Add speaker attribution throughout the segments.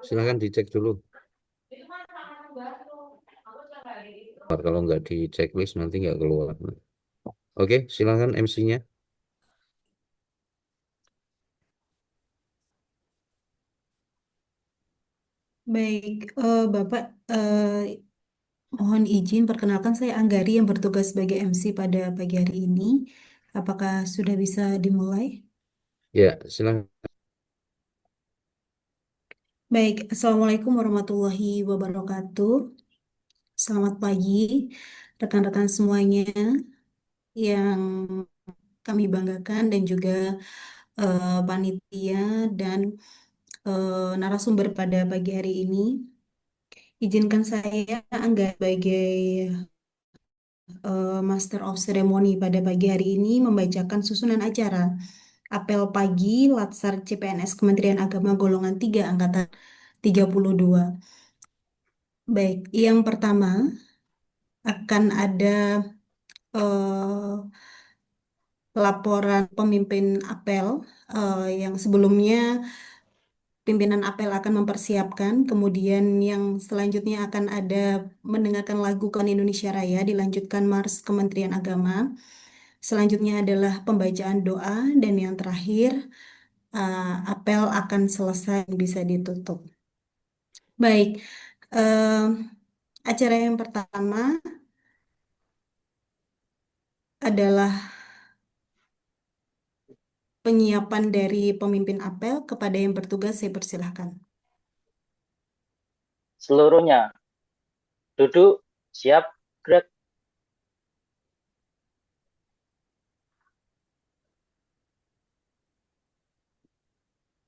Speaker 1: Silakan dicek dulu. Kalau nggak di checklist nanti nggak keluar. Oke, silakan MC-nya.
Speaker 2: Baik, Bapak, mohon izin perkenalkan saya Anggari yang bertugas sebagai MC pada pagi hari ini. Apakah sudah bisa dimulai?
Speaker 1: Ya, silakan.
Speaker 2: Baik, Assalamualaikum warahmatullahi wabarakatuh. Selamat pagi, rekan-rekan semuanya yang kami banggakan dan juga panitia dan narasumber pada pagi hari ini. Izinkan saya Angga sebagai Master of Ceremony pada pagi hari ini membacakan susunan acara apel pagi Latsar CPNS Kementerian Agama golongan 3 angkatan 32. Baik, yang pertama akan ada eh, laporan pemimpin apel yang sebelumnya pimpinan apel akan mempersiapkan, kemudian yang selanjutnya akan ada mendengarkan lagu Kemen Indonesia Raya, dilanjutkan Mars Kementerian Agama. Selanjutnya adalah pembacaan doa dan yang terakhir apel akan selesai bisa ditutup. Baik, eh, acara yang pertama adalah penyiapan dari pemimpin apel kepada yang bertugas saya persilahkan.
Speaker 3: Seluruhnya duduk, siap, gerak.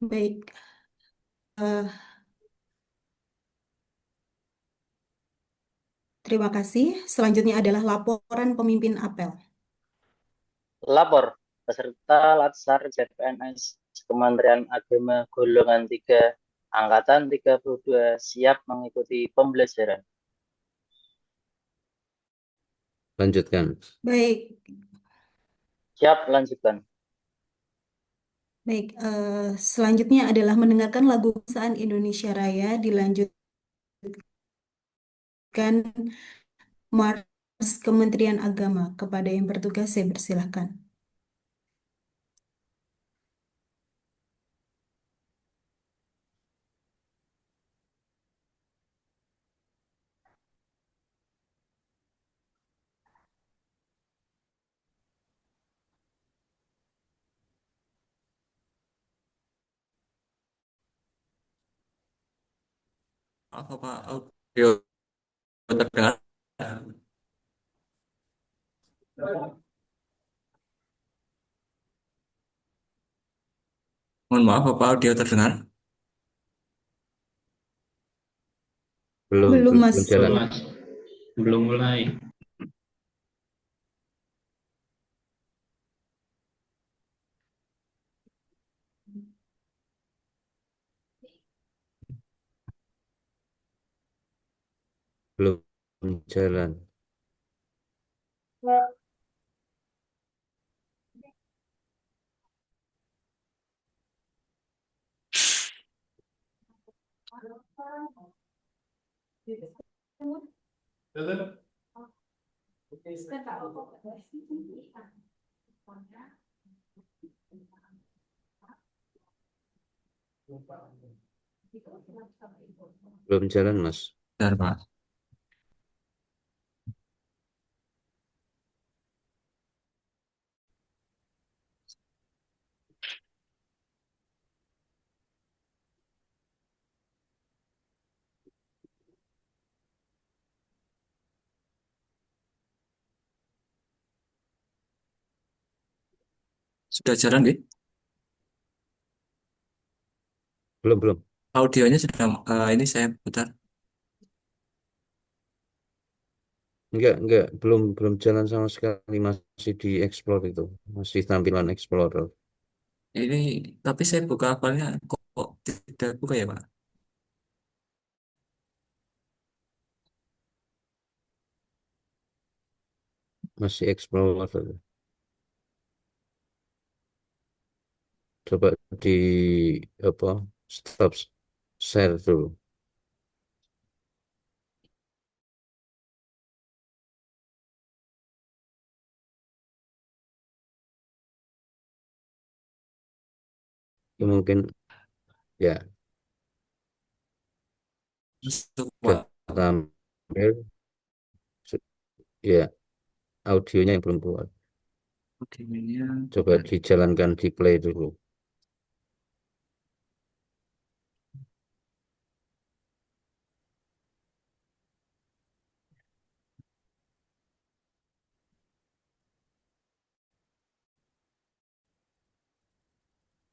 Speaker 2: Baik, eh, terima kasih. Selanjutnya adalah laporan pemimpin apel.
Speaker 3: Lapor peserta Latsar CPNS Kementerian Agama golongan 3 angkatan 32 siap mengikuti pembelajaran.
Speaker 1: Lanjutkan.
Speaker 2: Baik,
Speaker 3: Siap, lanjutkan.
Speaker 2: baik. Selanjutnya adalah mendengarkan lagu kebangsaan Indonesia Raya, dilanjutkan Mars Kementerian Agama. Kepada yang bertugas saya persilahkan.
Speaker 4: Maaf Pak, audio terdengar. Mohon maaf Bapak, audio terdengar.
Speaker 1: Belum,
Speaker 2: Belum,
Speaker 1: belum,
Speaker 2: Mas.
Speaker 1: belum
Speaker 5: Belum,
Speaker 1: jalan.
Speaker 5: Mas. Belum mulai.
Speaker 1: Belum jalan. Belum jalan, Mas.
Speaker 4: Bentar Pak. Sudah jalan, nggih?
Speaker 1: Belum, belum.
Speaker 4: Audionya sudah, ini saya putar.
Speaker 1: Enggak, belum jalan sama sekali. Masih di explore itu. Masih tampilan explorer.
Speaker 4: Ini, tapi saya buka filenya kok tidak buka ya Pak?
Speaker 1: Masih explorer. Coba di apa stop share dulu. Ya, mungkin ya
Speaker 4: Masuk,
Speaker 1: sudah
Speaker 4: Pak.
Speaker 1: tampil. Su- Ya, audionya yang belum keluar.
Speaker 4: Audionya
Speaker 1: Coba dijalankan di play dulu.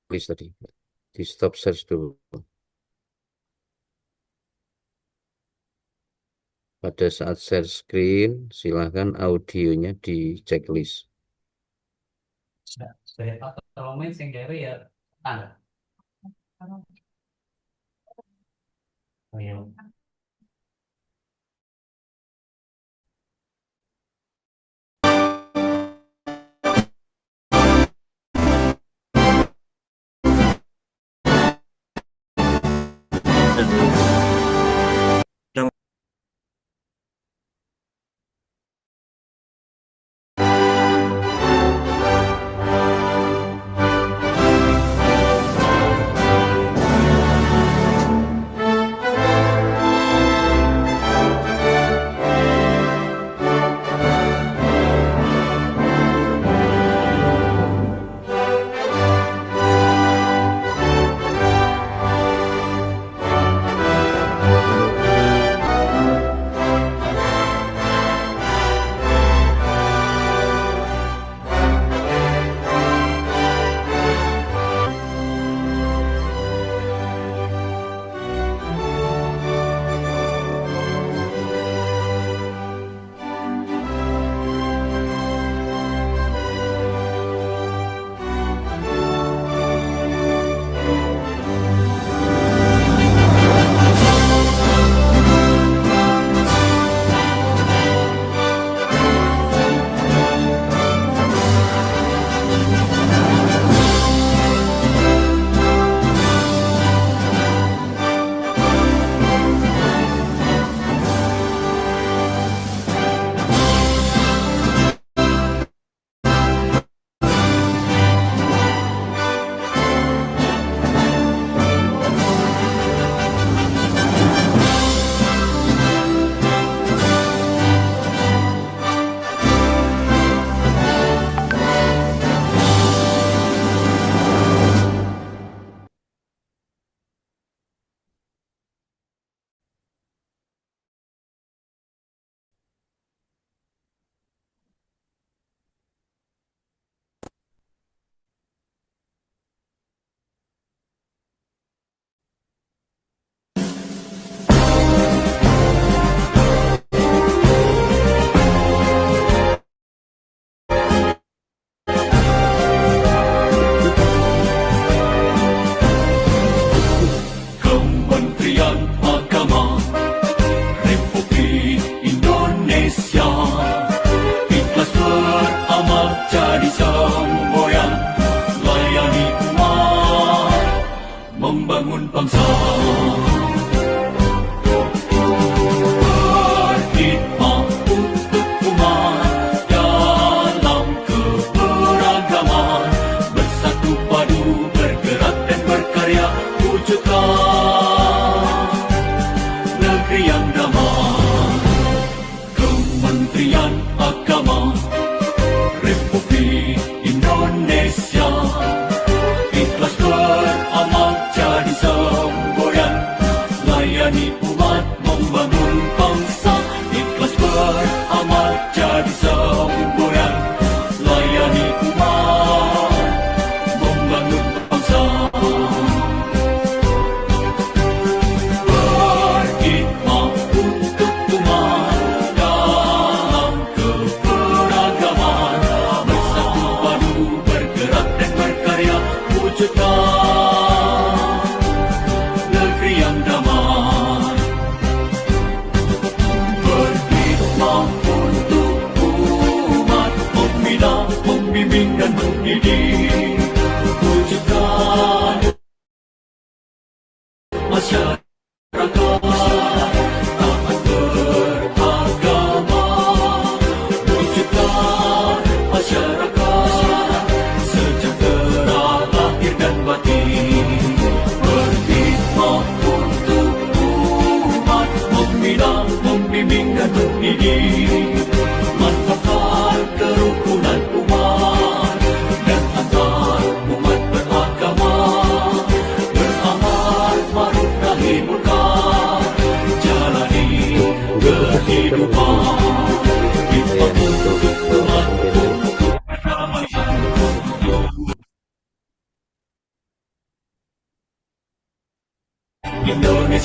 Speaker 1: Please tadi di stop search dulu. Pada saat share screen, silahkan audionya di checklist.
Speaker 6: Saya tolong main sing kere ya. Oh, iya.
Speaker 4: Udah.
Speaker 7: Kementerian Agama Republik Indonesia ikhlas beramal jadi semboyan layani umat membangun bangsa berkhidmat untuk umat dalam keberagaman bersatu padu bergerak dan berkarya wujudkan negeri yang damai. Kementerian Agama Republik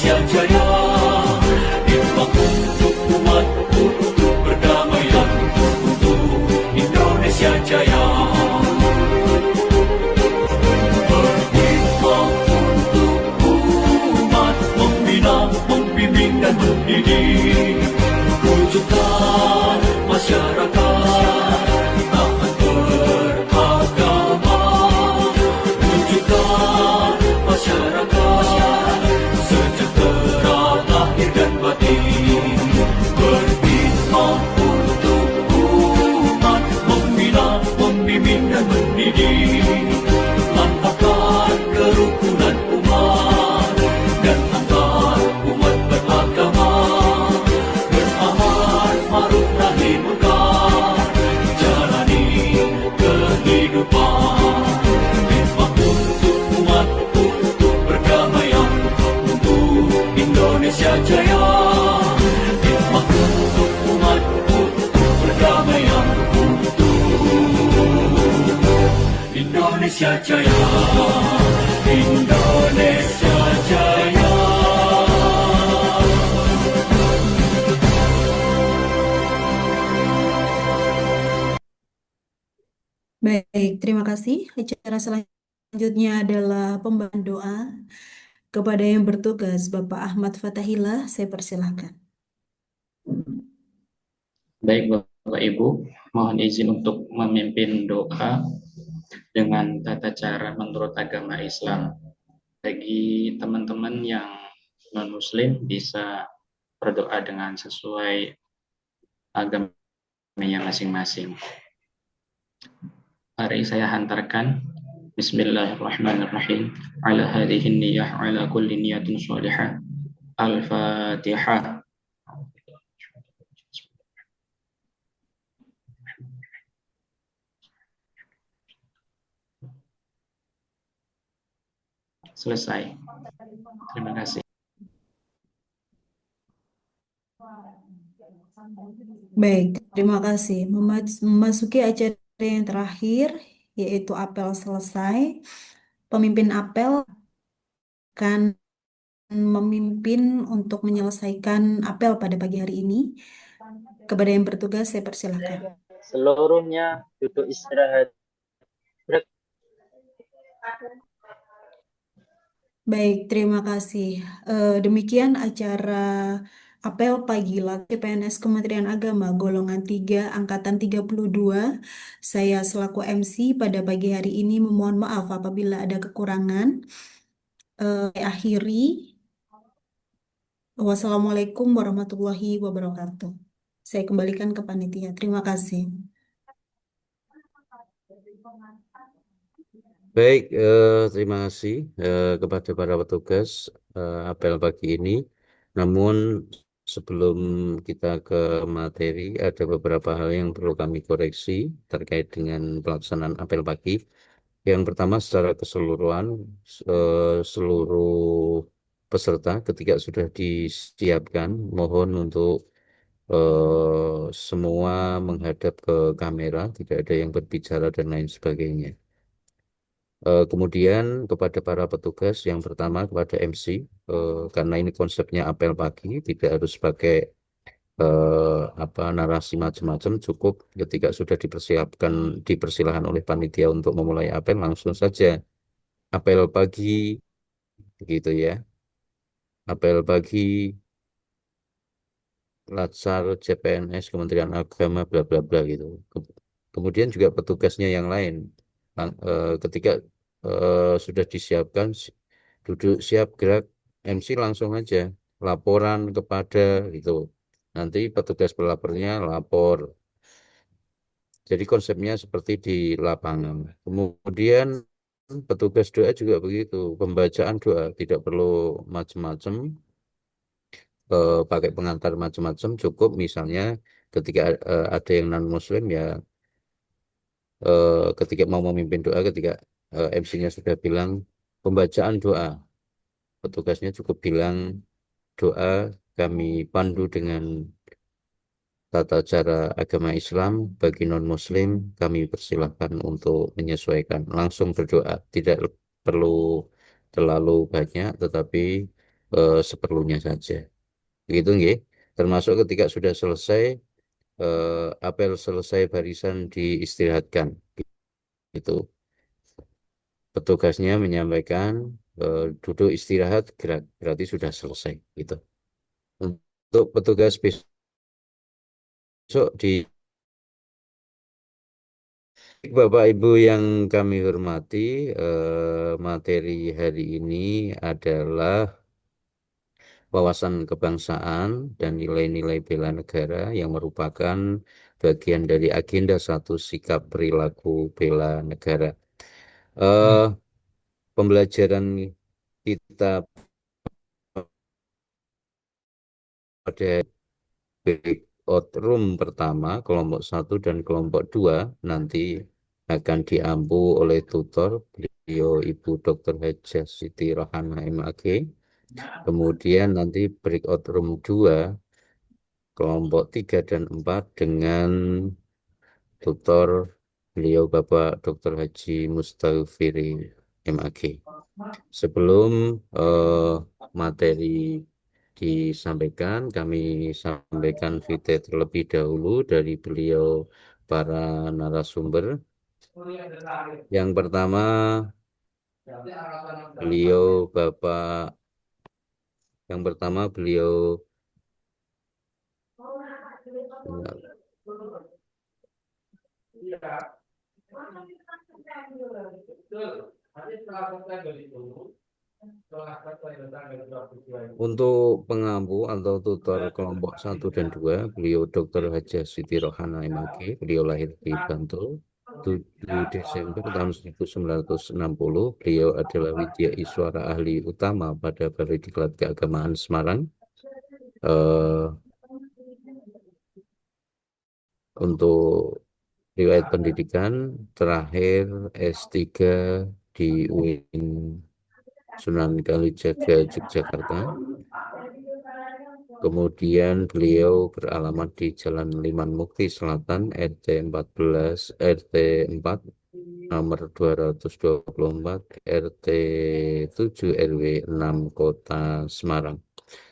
Speaker 7: Indonesia jaya. Hikmah untuk umat, untuk perdamaian, untuk Indonesia jaya. Berhikmah untuk umat, membina, membimbing dan mendidik. Wujudkan masyarakat taat beragama. Wujudkan masyarakat sejahtera lahir dan batin. Berkhidmat untuk umat, membina, membimbing dan mendidik. Lantapkan kerukunan umat dan antar umat beragama. Beramar ma'ruf nahi munkar, jalani kehidupan. Hikmah untuk umat, untuk perdamaian, untuk Indonesia jaya. Hikmah untuk umat, untuk perdamaian, untuk Indonesia jaya. Indonesia jaya.
Speaker 2: Baik, terima kasih. Acara selanjutnya adalah pembacaan doa kepada yang bertugas, Bapak Ahmad Fatahillah. Saya persilahkan.
Speaker 5: Baik Bapak Ibu, mohon izin untuk memimpin doa dengan tata cara menurut agama Islam. Bagi teman-teman yang non-muslim bisa berdoa dengan sesuai agamanya masing-masing. Mari saya hantarkan. Bismillahirrahmanirrahim. Ala hadhihi niyah, ala kulli niyatin sholihah. Al-Fatihah. Selesai. Terima kasih.
Speaker 2: Baik, terima kasih. Memasuki acara yang terakhir, yaitu apel selesai. Pemimpin apel akan memimpin untuk menyelesaikan apel pada pagi hari ini. Kepada yang bertugas, saya persilahkan.
Speaker 3: Seluruhnya duduk istirahat. Break.
Speaker 2: Baik, terima kasih. Demikian acara apel pagi CPNS Kementerian Agama golongan 3 angkatan 32. Saya selaku MC pada pagi hari ini memohon maaf apabila ada kekurangan. Saya akhiri. Wassalamualaikum warahmatullahi wabarakatuh. Saya kembalikan ke panitia. Terima kasih.
Speaker 1: Baik, terima kasih kepada para petugas apel pagi ini. Namun sebelum kita ke materi, ada beberapa hal yang perlu kami koreksi terkait dengan pelaksanaan apel pagi. Yang pertama, secara keseluruhan, seluruh peserta ketika sudah disiapkan, mohon untuk semua menghadap ke kamera, tidak ada yang berbicara dan lain sebagainya. Kemudian kepada para petugas, yang pertama kepada MC, karena ini konsepnya apel pagi, tidak harus pakai narasi macam-macam, cukup ketika sudah dipersilahkan oleh panitia untuk memulai apel, langsung saja apel pagi, gitu ya. Apel pagi Latsar CPNS Kementerian Agama bla bla bla gitu. Kemudian juga petugasnya yang lain, ketika sudah disiapkan, duduk siap gerak, MC langsung aja laporan kepada gitu. Nanti petugas pelapornya lapor. Jadi konsepnya seperti di lapangan. Kemudian petugas doa juga begitu, pembacaan doa tidak perlu macam-macam, pakai pengantar macam-macam, cukup misalnya ketika ada yang non muslim ya, ketika mau memimpin doa, ketika MC-nya sudah bilang pembacaan doa, petugasnya cukup bilang doa kami pandu dengan tata cara agama Islam, bagi non-Muslim kami persilahkan untuk menyesuaikan, langsung berdoa, tidak perlu terlalu banyak, tetapi seperlunya saja. Begitu nggih. Termasuk ketika sudah selesai apel selesai barisan diistirahatkan. Itu petugasnya menyampaikan duduk istirahat gerak, berarti sudah selesai gitu. Untuk petugas besok di Bapak Ibu yang kami hormati, materi hari ini adalah wawasan kebangsaan dan nilai-nilai bela negara yang merupakan bagian dari agenda satu sikap perilaku bela negara. Eh, Pembelajaran kita pada breakout room pertama, kelompok 1 dan kelompok 2 nanti akan diampu oleh tutor beliau Ibu Dr. Hajah Siti Rohana MAG. Kemudian nanti breakout room 2 kelompok 3 dan 4 dengan tutor beliau Bapak Dr. Haji Mustafiri MAG. Sebelum materi disampaikan, kami sampaikan VT terlebih dahulu dari beliau para narasumber. Yang pertama, beliau Bapak, yang pertama beliau untuk pengampu atau tutor kelompok 1 dan 2, beliau Dr. Hajah Siti Rohana MAG, beliau lahir di Bantul 7 Desember tahun 1960. Beliau adalah Widya Iswara ahli utama pada Balai Diklat Keagamaan Semarang. Untuk riwayat pendidikan terakhir S3 di UIN Sunan Kalijaga, Yogyakarta. Kemudian beliau beralamat di Jalan Liman Mukti Selatan, RT 14, RT 4, nomor 224, RT 7, RW 6, Kota Semarang.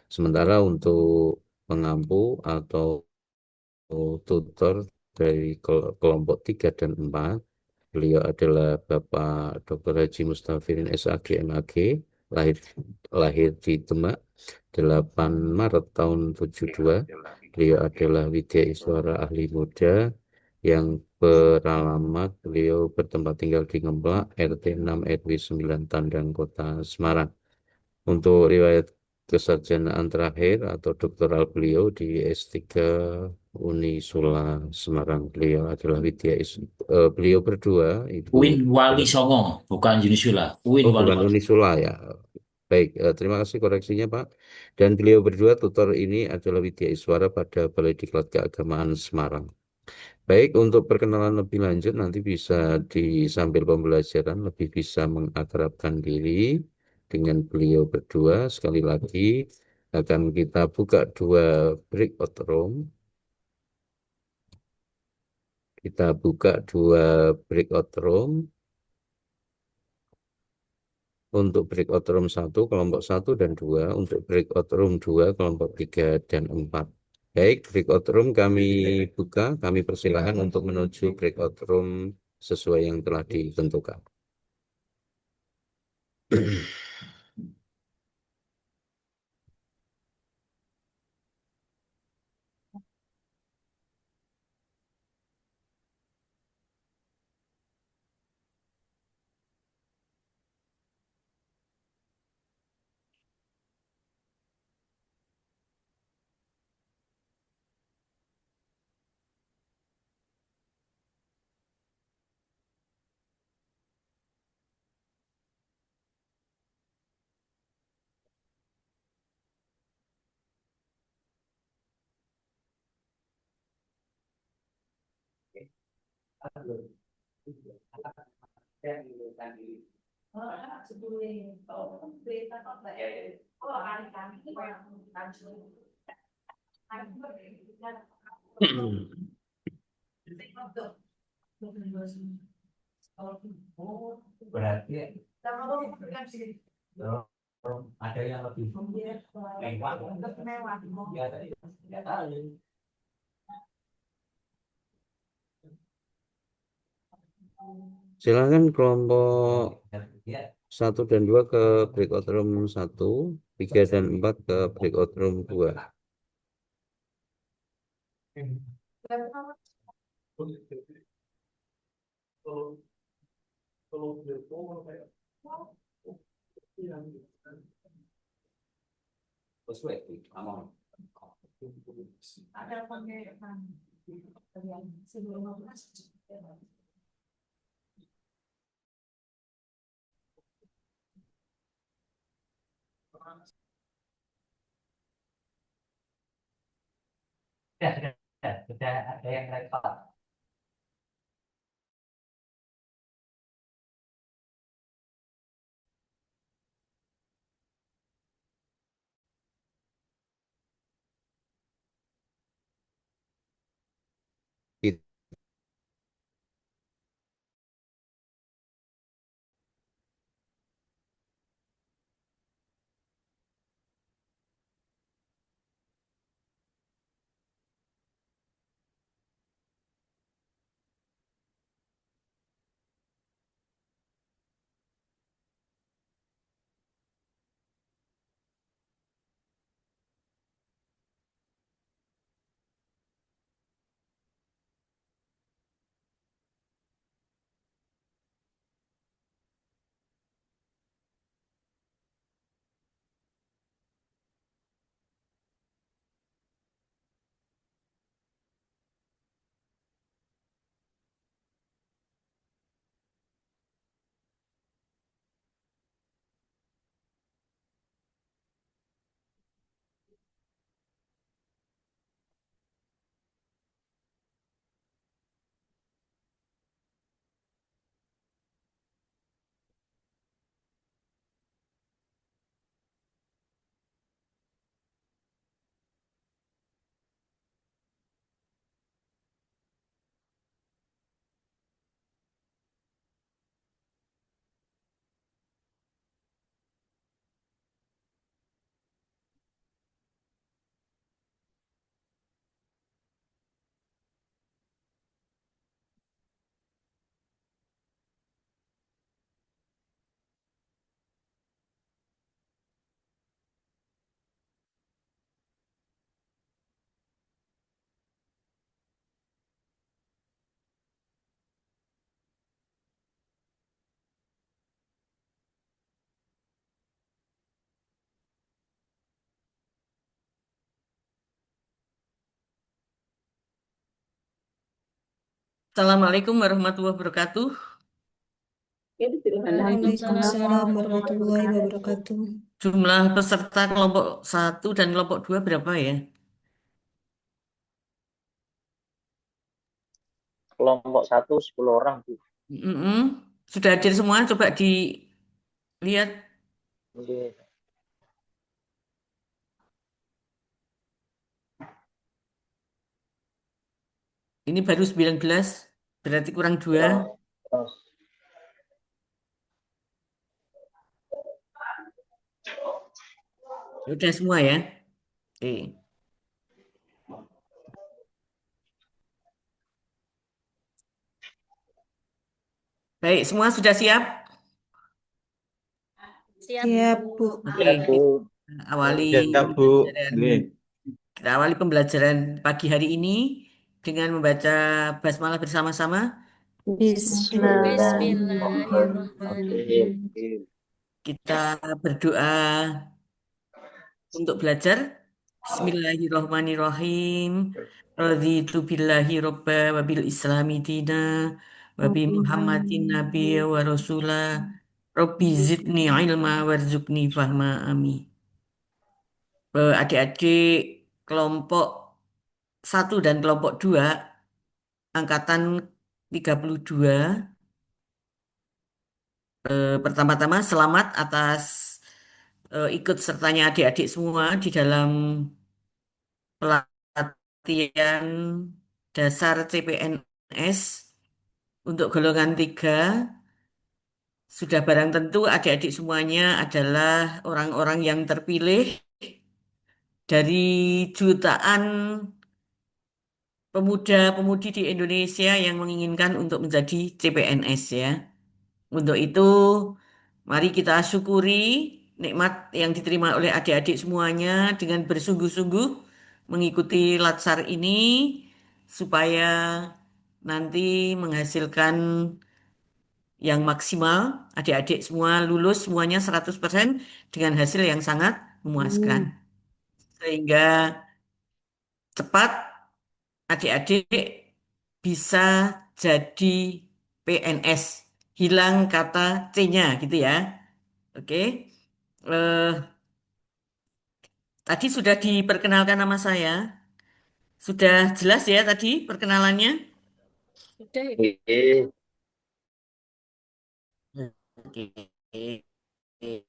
Speaker 1: Sementara untuk pengampu atau tutor dari kelompok 3 dan 4, beliau adalah Bapak Dr. Haji Mustafirin SAG MAG, lahir di Demak 8 Maret tahun 72. Beliau adalah Widya Iswara ahli muda yang beralamat beliau bertempat tinggal di Ngemplak, RT 6 RW 9 Tandang, Kota Semarang. Untuk riwayat kesarjanaan terakhir atau doktoral beliau di S3 Unisula Semarang. Beliau adalah beliau berdua Ibu
Speaker 8: Uin Wali Songo, bukan Unisula. Uin
Speaker 1: Oh,
Speaker 8: Wali
Speaker 1: bukan
Speaker 8: Songo.
Speaker 1: Unisula ya. Baik, terima kasih koreksinya Pak. Dan beliau berdua tutor ini adalah Widya Iswara pada Balai Diklat Keagamaan Semarang. Baik, untuk perkenalan lebih lanjut nanti bisa sambil pembelajaran lebih bisa mengakrabkan diri dengan beliau berdua. Sekali lagi akan kita buka 2 breakout room. Kita buka 2 breakout room. Untuk breakout room 1, kelompok 1 dan 2. Untuk breakout room 2, kelompok 3 dan 4. Baik, breakout room kami buka. Kami persilahkan untuk menuju breakout room sesuai yang telah ditentukan.
Speaker 6: Berarti Ada yang lebih mewah, ya nggak tahu.
Speaker 1: Silakan kelompok
Speaker 6: Ya,
Speaker 1: 1 dan 2 ke breakout room 1, 3 dan 4 ke breakout room 2.
Speaker 6: sudah ada yang rekod.
Speaker 9: Assalamualaikum warahmatullahi wabarakatuh.
Speaker 2: Waalaikumsalam warahmatullahi wabarakatuh.
Speaker 9: Jumlah peserta kelompok 1 dan kelompok 2 berapa ya?
Speaker 3: Kelompok 1 10 orang, Bu.
Speaker 9: Mm-mm. Sudah hadir semua? Coba dilihat.
Speaker 3: Oke.
Speaker 9: Ini baru 19, berarti kurang 2.
Speaker 3: Ya, terus.
Speaker 9: Sudah semua ya? Oke. Baik, semua sudah siap?
Speaker 2: Siap, Bu.
Speaker 9: Oke,
Speaker 3: Ya, Bu.
Speaker 9: kita awali
Speaker 4: Ya, Bu.
Speaker 9: pembelajaran.
Speaker 4: Nggih.
Speaker 9: Kita awali pembelajaran pagi hari ini dengan membaca basmalah bersama-sama.
Speaker 2: Bismillahirrahmanirrahim.
Speaker 3: Oke.
Speaker 9: Kita berdoa untuk belajar. Bismillahirrahmanirrahim. Raditu billahi robba wa bil islami dina wa bi Muhammadin nabiyya wa rasula. Rabbi zidni ilma warzuqni fahma. Amin. Adik-adik kelompok 1 dan kelompok 2 angkatan 32. Pertama-tama selamat atas ikut sertanya adik-adik semua di dalam pelatihan dasar CPNS untuk golongan 3 Sudah barang tentu adik-adik semuanya adalah orang-orang yang terpilih dari jutaan pemuda-pemudi di Indonesia yang menginginkan untuk menjadi CPNS ya. Untuk itu, mari kita syukuri nikmat yang diterima oleh adik-adik semuanya dengan bersungguh-sungguh mengikuti latsar ini supaya nanti menghasilkan yang maksimal, adik-adik semua lulus semuanya 100% dengan hasil yang sangat memuaskan. Sehingga cepat adik-adik bisa jadi PNS. Hilang kata C-nya gitu ya. Oke. Eh, Tadi sudah diperkenalkan nama saya. Sudah jelas ya tadi perkenalannya?
Speaker 3: Oke.
Speaker 9: Oke.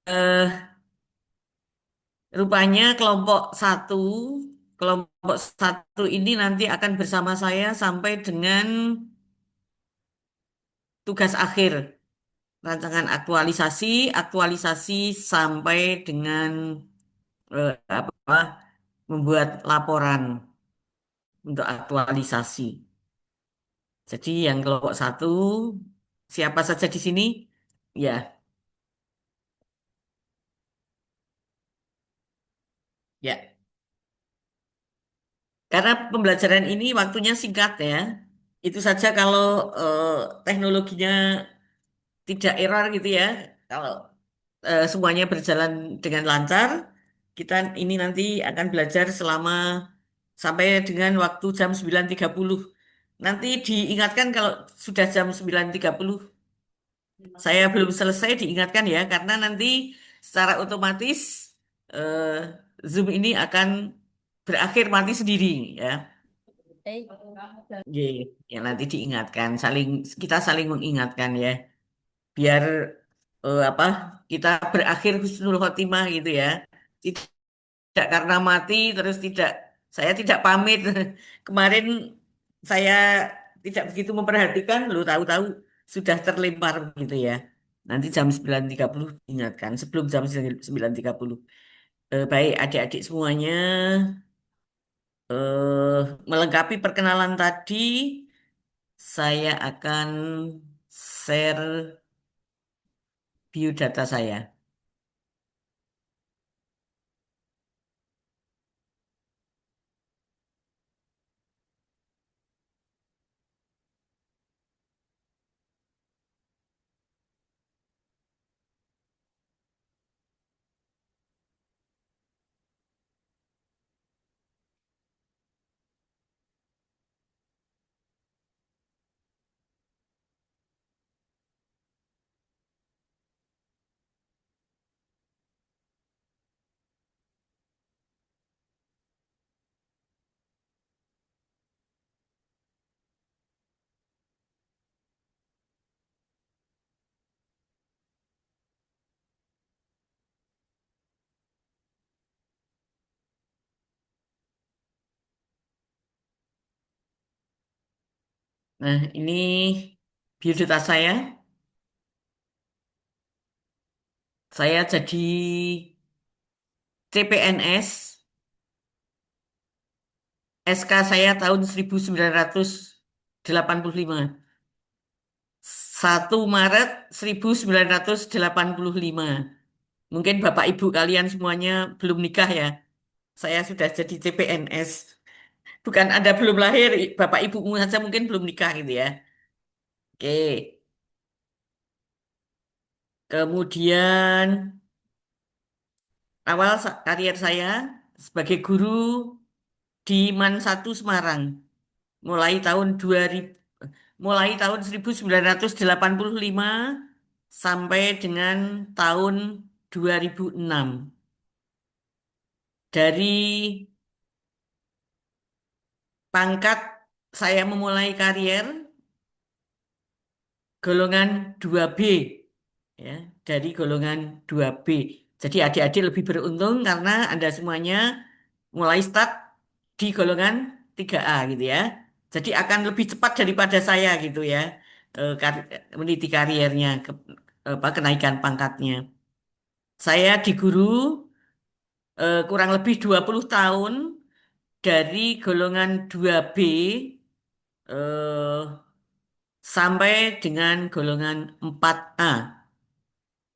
Speaker 9: Eh, Rupanya kelompok satu ini nanti akan bersama saya sampai dengan tugas akhir, rancangan aktualisasi sampai dengan apa, membuat laporan untuk aktualisasi. Jadi yang kelompok satu, siapa saja di sini? Ya, ya. Karena pembelajaran ini waktunya singkat ya. Itu saja kalau teknologinya tidak error gitu ya. Kalau semuanya berjalan dengan lancar, kita ini nanti akan belajar selama sampai dengan waktu jam 9.30. Nanti diingatkan kalau sudah jam 9.30. Saya belum selesai diingatkan ya, karena nanti secara otomatis eh, Zoom ini akan berakhir mati sendiri ya. Ye, ya nanti diingatkan, kita saling mengingatkan ya, biar apa kita berakhir husnul khotimah gitu ya. Tidak karena mati terus saya tidak pamit. Kemarin saya tidak begitu memperhatikan, lu tahu-tahu sudah terlempar gitu ya. Nanti jam 9.30 ingatkan, sebelum jam 9.30. Baik adik-adik semuanya, eh, melengkapi perkenalan tadi, saya akan share biodata saya. Nah, ini biodata saya. Saya jadi CPNS, SK saya tahun 1985. 1 Maret 1985. Mungkin Bapak Ibu kalian semuanya belum nikah ya. Saya sudah jadi CPNS. Bukan Anda belum lahir, Bapak Ibumu saja mungkin belum nikah gitu ya. Oke. Kemudian awal karier saya sebagai guru di MAN 1 Semarang. Mulai tahun 2000, mulai tahun 1985 sampai dengan tahun 2006. Dari pangkat saya memulai karier golongan 2B ya, dari golongan 2B. Jadi adik-adik lebih beruntung karena Anda semuanya mulai start di golongan 3A gitu ya. Jadi akan lebih cepat daripada saya gitu ya, meniti kariernya, kenaikan pangkatnya. Saya di guru kurang lebih 20 tahun dari golongan 2B eh, sampai dengan golongan 4A.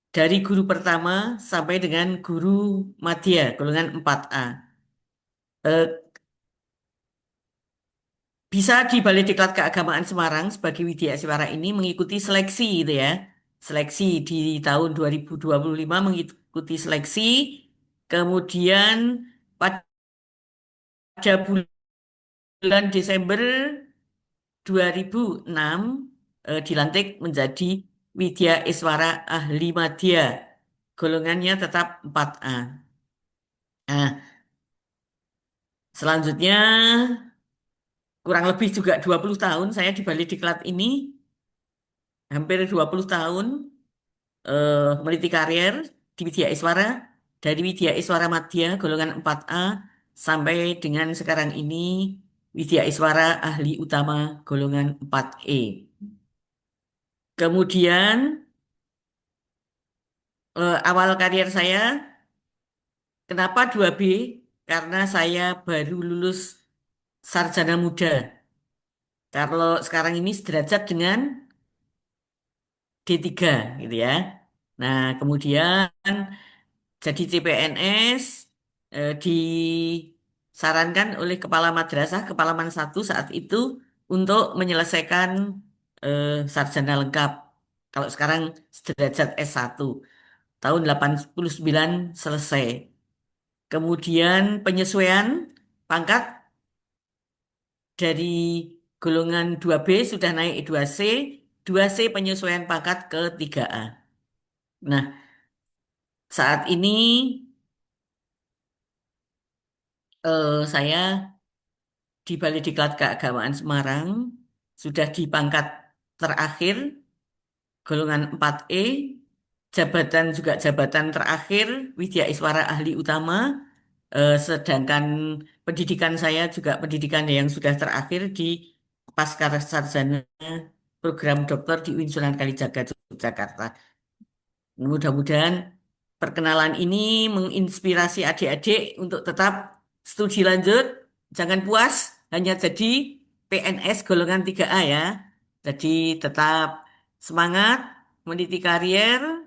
Speaker 9: Dari guru pertama sampai dengan guru madya, golongan 4A. Eh, Bisa di Balai Diklat Keagamaan Semarang sebagai Widya Aswara ini mengikuti seleksi gitu ya. Seleksi di tahun 2025 mengikuti seleksi. Kemudian pada bulan Desember 2006 dilantik menjadi Widya Iswara Ahli Madya. Golongannya tetap 4A. Nah, selanjutnya kurang lebih juga 20 tahun saya di Balai Diklat ini, hampir 20 tahun meniti karier di Widya Iswara, dari Widya Iswara Madya golongan 4A sampai dengan sekarang ini Widya Iswara Ahli Utama golongan 4E. Kemudian awal karier saya, kenapa 2B? Karena saya baru lulus sarjana muda. Kalau sekarang ini sederajat dengan D3 gitu ya. Nah, kemudian jadi CPNS disarankan oleh Kepala Madrasah, Kepala satu saat itu untuk menyelesaikan sarjana lengkap. Kalau sekarang sederajat S1. Tahun 89 selesai. Kemudian penyesuaian pangkat dari golongan 2B sudah naik 2C, 2C penyesuaian pangkat ke 3A. Nah, saat ini saya di Balai Diklat Keagamaan Semarang sudah di pangkat terakhir golongan 4E, jabatan juga jabatan terakhir Widya Iswara Ahli Utama, sedangkan pendidikan saya juga pendidikan yang sudah terakhir di Pasca Sarjana Program Doktor di UIN Sunan Kalijaga Yogyakarta. Mudah-mudahan perkenalan ini menginspirasi adik-adik untuk tetap studi lanjut, jangan puas hanya jadi PNS golongan 3A ya. Jadi tetap semangat meniti karier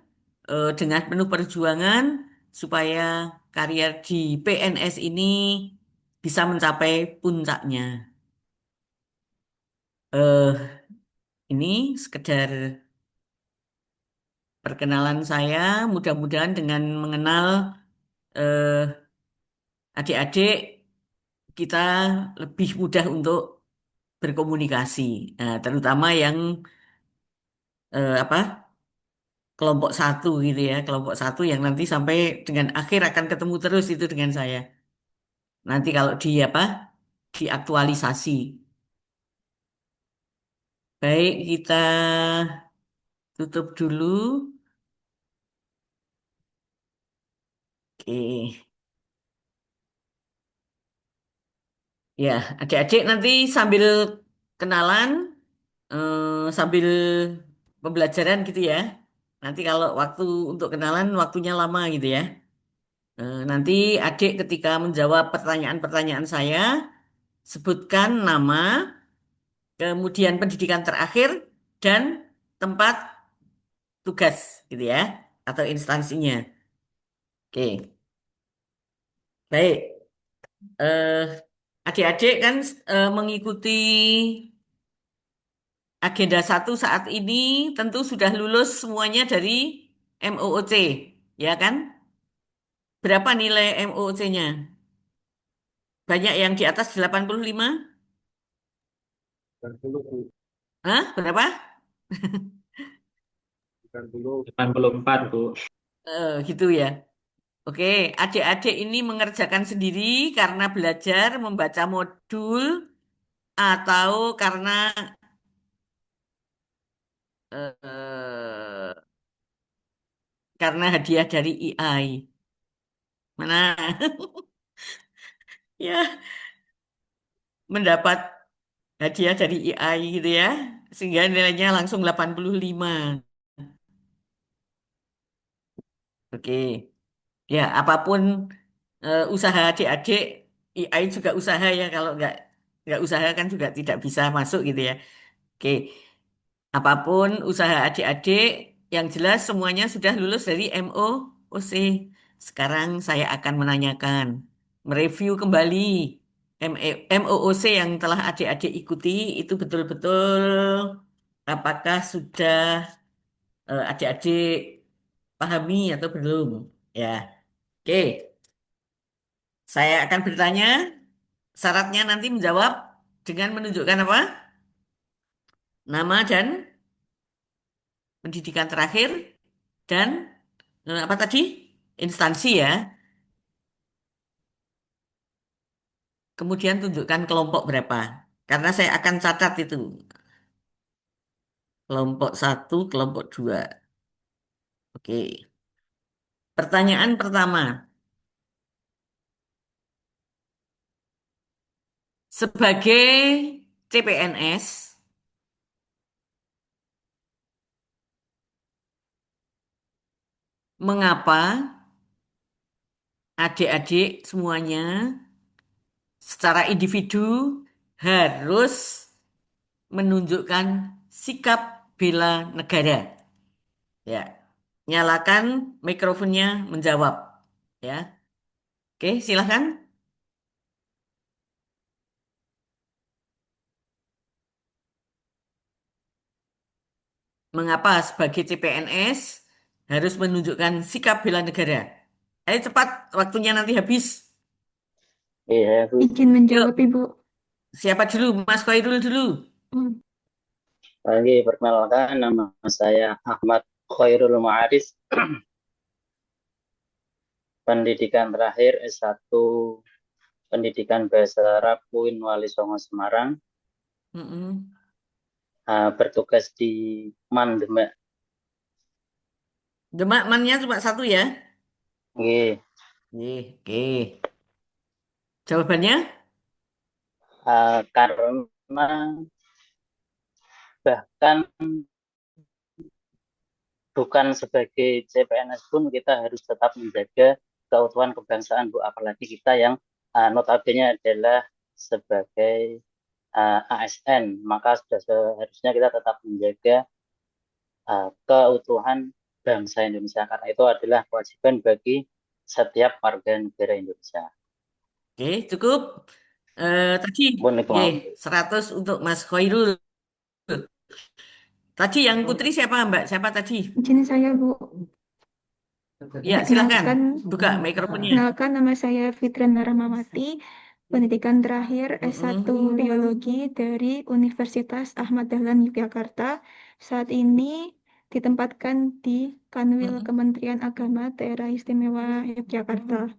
Speaker 9: dengan penuh perjuangan supaya karier di PNS ini bisa mencapai puncaknya. Eh, ini sekedar perkenalan saya, mudah-mudahan dengan mengenal eh, adik-adik kita lebih mudah untuk berkomunikasi. Nah, terutama yang apa kelompok satu gitu ya, kelompok satu yang nanti sampai dengan akhir akan ketemu terus itu dengan saya. Nanti kalau di apa diaktualisasi. Baik, kita tutup dulu. Oke. Ya, adik-adik nanti sambil kenalan, sambil pembelajaran gitu ya. Nanti kalau waktu untuk kenalan waktunya lama gitu ya. Nanti adik ketika menjawab pertanyaan-pertanyaan saya, sebutkan nama, kemudian pendidikan terakhir, dan tempat tugas gitu ya, atau instansinya. Oke, baik. Eh, Adik-adik kan mengikuti agenda satu saat ini tentu sudah lulus semuanya dari MOOC, ya kan? Berapa nilai MOOC-nya? Banyak yang di atas 85?
Speaker 3: 90, Bu.
Speaker 9: Hah? Berapa?
Speaker 3: 90.
Speaker 5: 84, Bu.
Speaker 9: Gitu ya. Oke, adik-adik ini mengerjakan sendiri karena belajar membaca modul atau karena eh, karena hadiah dari EI. Mana? Ya, mendapat hadiah dari IAI gitu ya. Sehingga nilainya langsung 85. Oke. Ya, apapun usaha adik-adik, IAI juga usaha ya. Kalau nggak usaha kan juga tidak bisa masuk gitu ya. Oke. Apapun usaha adik-adik, yang jelas semuanya sudah lulus dari MOOC. Sekarang saya akan menanyakan, mereview kembali MOOC yang telah adik-adik ikuti, itu betul-betul apakah sudah adik-adik pahami atau belum? Ya, oke. Saya akan bertanya, syaratnya nanti menjawab dengan menunjukkan apa? Nama dan pendidikan terakhir dan apa tadi? Instansi ya. Kemudian tunjukkan kelompok berapa. Karena saya akan catat itu. Kelompok 1, kelompok 2. Oke. Pertanyaan pertama. Sebagai CPNS, mengapa adik-adik semuanya secara individu harus menunjukkan sikap bela negara? Ya, nyalakan mikrofonnya menjawab. Ya, oke, silahkan. Mengapa sebagai CPNS harus menunjukkan sikap bela negara? Ayo cepat, waktunya nanti habis.
Speaker 3: Iya, Bu.
Speaker 2: Izin menjawab, Ibu.
Speaker 9: Siapa dulu? Mas Khairul dulu.
Speaker 3: Lagi perkenalkan, nama saya Ahmad Khairul Ma'aris. Pendidikan terakhir S1 Pendidikan Bahasa Arab UIN Wali Songo Semarang.
Speaker 9: Mm-mm.
Speaker 3: Bertugas di MAN Demak.
Speaker 9: Demak mannya cuma satu ya?
Speaker 3: Nggih.
Speaker 9: Oke. Jawabannya?
Speaker 3: Karena bahkan bukan sebagai CPNS pun kita harus tetap menjaga keutuhan kebangsaan, Bu. Apalagi kita yang notabene adalah sebagai ASN, maka sudah seharusnya kita tetap menjaga keutuhan bangsa Indonesia, karena itu adalah kewajiban bagi setiap warga negara Indonesia.
Speaker 9: Oke, cukup. Tadi,
Speaker 3: Pun itu
Speaker 9: oke,
Speaker 3: mau.
Speaker 9: 100 untuk Mas Khairul. Tadi yang putri siapa, Mbak? Siapa tadi?
Speaker 2: Izin saya, Bu.
Speaker 9: Ya, silakan.
Speaker 2: Kenalkan,
Speaker 9: Buka mikrofonnya.
Speaker 2: kenalkan nama saya Fitriana Rahmawati, pendidikan terakhir S1 Biologi dari Universitas Ahmad Dahlan Yogyakarta. Saat ini ditempatkan di Kanwil Kementerian Agama Daerah Istimewa Yogyakarta.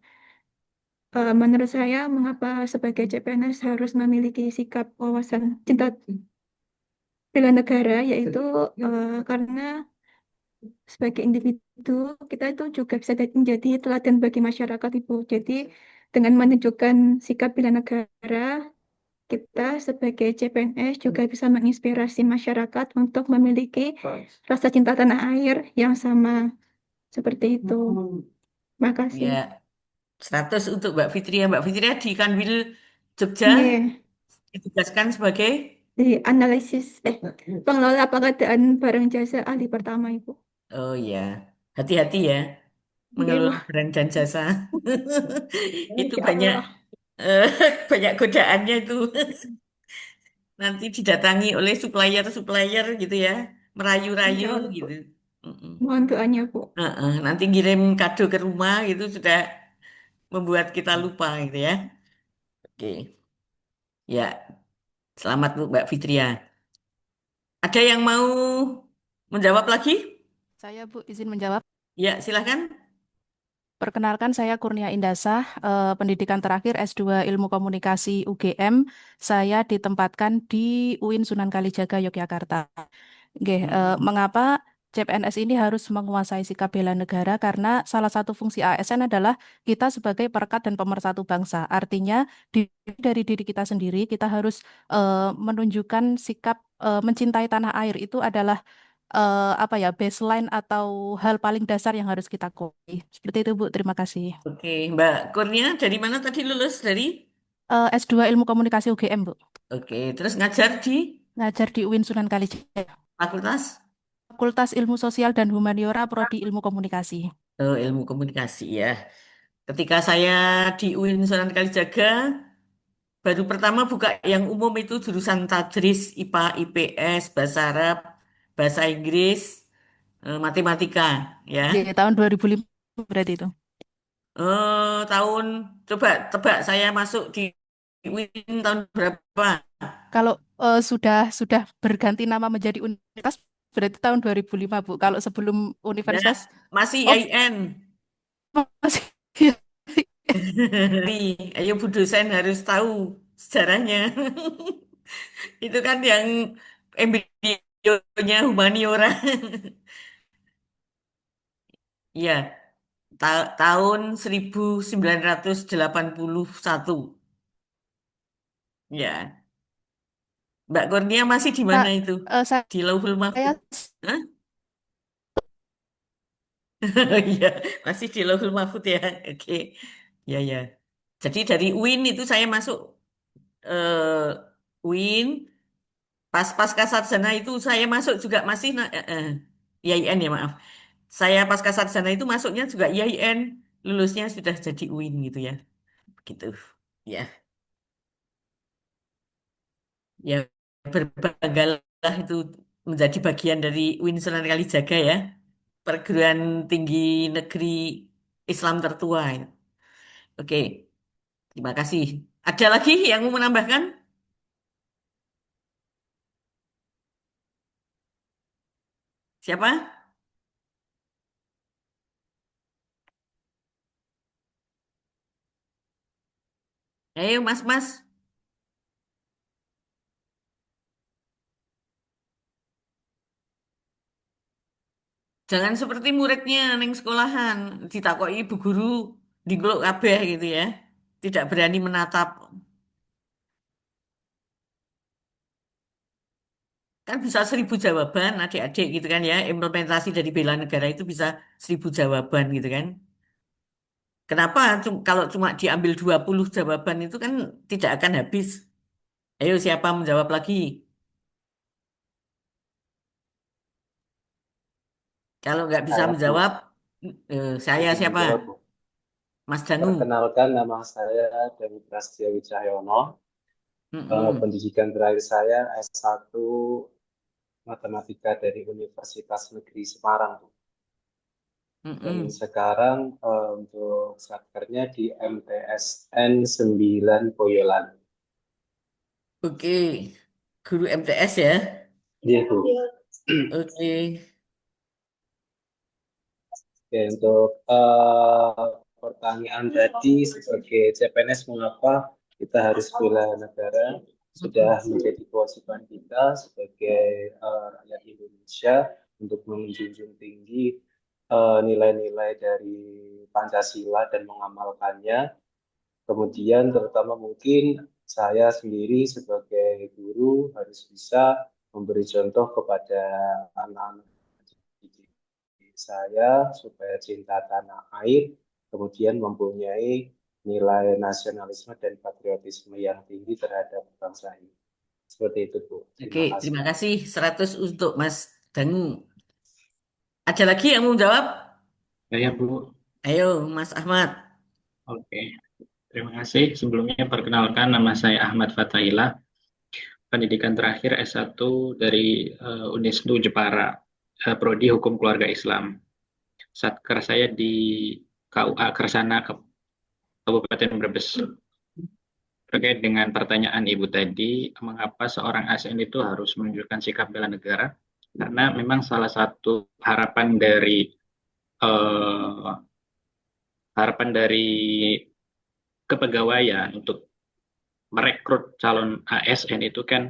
Speaker 2: Menurut saya, mengapa sebagai CPNS harus memiliki sikap wawasan cinta bela negara, yaitu karena sebagai individu kita itu juga bisa menjadi teladan bagi masyarakat, Ibu. Jadi dengan menunjukkan sikap bela negara, kita sebagai CPNS juga bisa menginspirasi masyarakat untuk memiliki rasa cinta tanah air yang sama seperti itu. Makasih.
Speaker 9: Ya, 100 untuk Mbak Fitria. Mbak Fitria di Kanwil Jogja
Speaker 2: Iya,
Speaker 9: ditugaskan sebagai
Speaker 2: di analisis pengelola pengadaan barang jasa ahli pertama, Ibu.
Speaker 9: oh ya, hati-hati ya
Speaker 2: Iya,
Speaker 9: mengelola
Speaker 2: Ibu.
Speaker 9: barang dan jasa. Itu
Speaker 2: Ya
Speaker 9: banyak
Speaker 2: Allah.
Speaker 9: banyak godaannya itu. Nanti didatangi oleh supplier-supplier gitu ya, merayu-rayu
Speaker 2: Ya Allah, Bu.
Speaker 9: gitu. Mm-mm.
Speaker 2: Mohon doanya, Bu.
Speaker 9: Nanti ngirim kado ke rumah gitu sudah membuat kita lupa gitu ya. Oke, ya selamat Bu Mbak Fitria. Ada yang mau menjawab lagi?
Speaker 10: Saya Bu izin menjawab.
Speaker 9: Ya silahkan.
Speaker 10: Perkenalkan saya Kurnia Indasah, pendidikan terakhir S2 Ilmu Komunikasi UGM. Saya ditempatkan di UIN Sunan Kalijaga Yogyakarta. Mengapa CPNS ini harus menguasai sikap bela negara karena salah satu fungsi ASN adalah kita sebagai perekat dan pemersatu bangsa. Artinya dari diri kita sendiri kita harus menunjukkan sikap mencintai tanah air. Itu adalah baseline atau hal paling dasar yang harus kita akui. Seperti itu, Bu. Terima kasih.
Speaker 9: Oke, Mbak Kurnia dari mana tadi lulus? Dari?
Speaker 10: S2 Ilmu Komunikasi UGM, Bu.
Speaker 9: Oke, terus ngajar di
Speaker 10: Ngajar di UIN Sunan Kalijaga.
Speaker 9: fakultas
Speaker 10: Fakultas Ilmu Sosial dan Humaniora, Prodi Ilmu Komunikasi.
Speaker 9: ilmu komunikasi ya. Ketika saya di UIN Sunan Kalijaga, baru pertama buka yang umum itu jurusan Tadris, IPA, IPS, Bahasa Arab, Bahasa Inggris, Matematika ya.
Speaker 10: Di tahun 2005 berarti itu.
Speaker 9: Tahun coba tebak saya masuk di UIN tahun berapa?
Speaker 10: Kalau sudah berganti nama menjadi universitas berarti tahun 2005, Bu. Kalau sebelum universitas
Speaker 9: Masih
Speaker 10: Oh.
Speaker 9: IAIN.
Speaker 10: masih
Speaker 9: Ayo Bu dosen harus tahu sejarahnya. Itu kan yang embrionya humaniora. Iya, tahun 1981. Ya. Mbak Kurnia masih di mana itu? Di Lauhul Mahfuz? Hah? Iya, masih di Lauhul Mahfuz ya. Oke. Ya, ya. Jadi dari UIN itu saya masuk UIN, pas pasca sarjana itu saya masuk juga masih IAIN ya maaf. Saya pasca sarjana itu masuknya juga IAIN, lulusnya sudah jadi UIN gitu ya. Gitu. Ya. Ya, berbanggalah itu menjadi bagian dari UIN Sunan Kalijaga ya. Perguruan tinggi negeri Islam tertua. Oke. Terima kasih. Ada lagi yang mau menambahkan? Siapa? Ayo, Mas. Jangan seperti muridnya neng sekolahan, ditakoki ibu guru digluk kabeh gitu ya. Tidak berani menatap. Kan bisa 1000 jawaban adik-adik gitu kan ya. Implementasi dari bela negara itu bisa 1000 jawaban gitu kan. Kenapa kalau cuma diambil 20 jawaban itu kan tidak akan habis. Ayo siapa menjawab lagi? Kalau nggak bisa
Speaker 11: Saya, Bu.
Speaker 9: menjawab, saya
Speaker 11: Izin
Speaker 9: siapa?
Speaker 11: menjawab, Bu.
Speaker 9: Mas Dangu.
Speaker 11: Perkenalkan, nama saya Dani Prasetyo Wicahyono. Pendidikan terakhir saya S1 Matematika dari Universitas Negeri Semarang, Bu. Dan sekarang untuk satkernya di MTSN 9 Boyolali.
Speaker 9: Oke, guru MTS ya?
Speaker 11: Iya, Bu.
Speaker 9: Oke.
Speaker 11: Oke, untuk pertanyaan tadi sebagai CPNS mengapa kita harus bela negara, sudah menjadi kewajiban kita sebagai rakyat Indonesia untuk menjunjung tinggi nilai-nilai dari Pancasila dan mengamalkannya. Kemudian terutama mungkin saya sendiri sebagai guru harus bisa memberi contoh kepada anak-anak saya supaya cinta tanah air, kemudian mempunyai nilai nasionalisme dan patriotisme yang tinggi terhadap bangsa ini. Seperti itu, Bu.
Speaker 9: Oke, terima kasih 100 untuk Mas Dangu. Ada lagi yang mau jawab?
Speaker 5: Ya, Bu.
Speaker 9: Ayo, Mas Ahmad.
Speaker 5: Oke, terima kasih. Sebelumnya perkenalkan, nama saya Ahmad Fathaillah. Pendidikan terakhir S1 dari Unisnu Jepara, Prodi Hukum Keluarga Islam. Satker saya di KUA Kersana, Kabupaten Brebes. Terkait dengan pertanyaan Ibu tadi, mengapa seorang ASN itu harus menunjukkan sikap bela negara? Karena memang salah satu harapan dari kepegawaian untuk merekrut calon ASN itu kan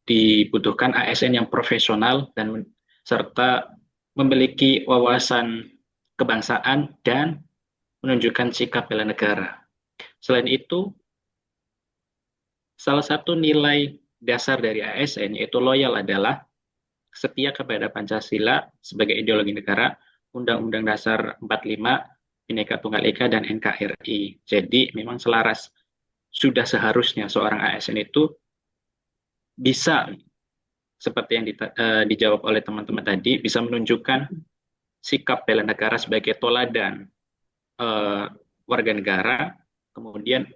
Speaker 5: dibutuhkan ASN yang profesional dan serta memiliki wawasan kebangsaan dan menunjukkan sikap bela negara. Selain itu, salah satu nilai dasar dari ASN yaitu loyal adalah setia kepada Pancasila sebagai ideologi negara, Undang-Undang Dasar 45, Bhinneka Tunggal Ika, dan NKRI. Jadi memang selaras, sudah seharusnya seorang ASN itu bisa, seperti yang dijawab oleh teman-teman tadi, bisa menunjukkan sikap bela negara sebagai toladan warga negara, kemudian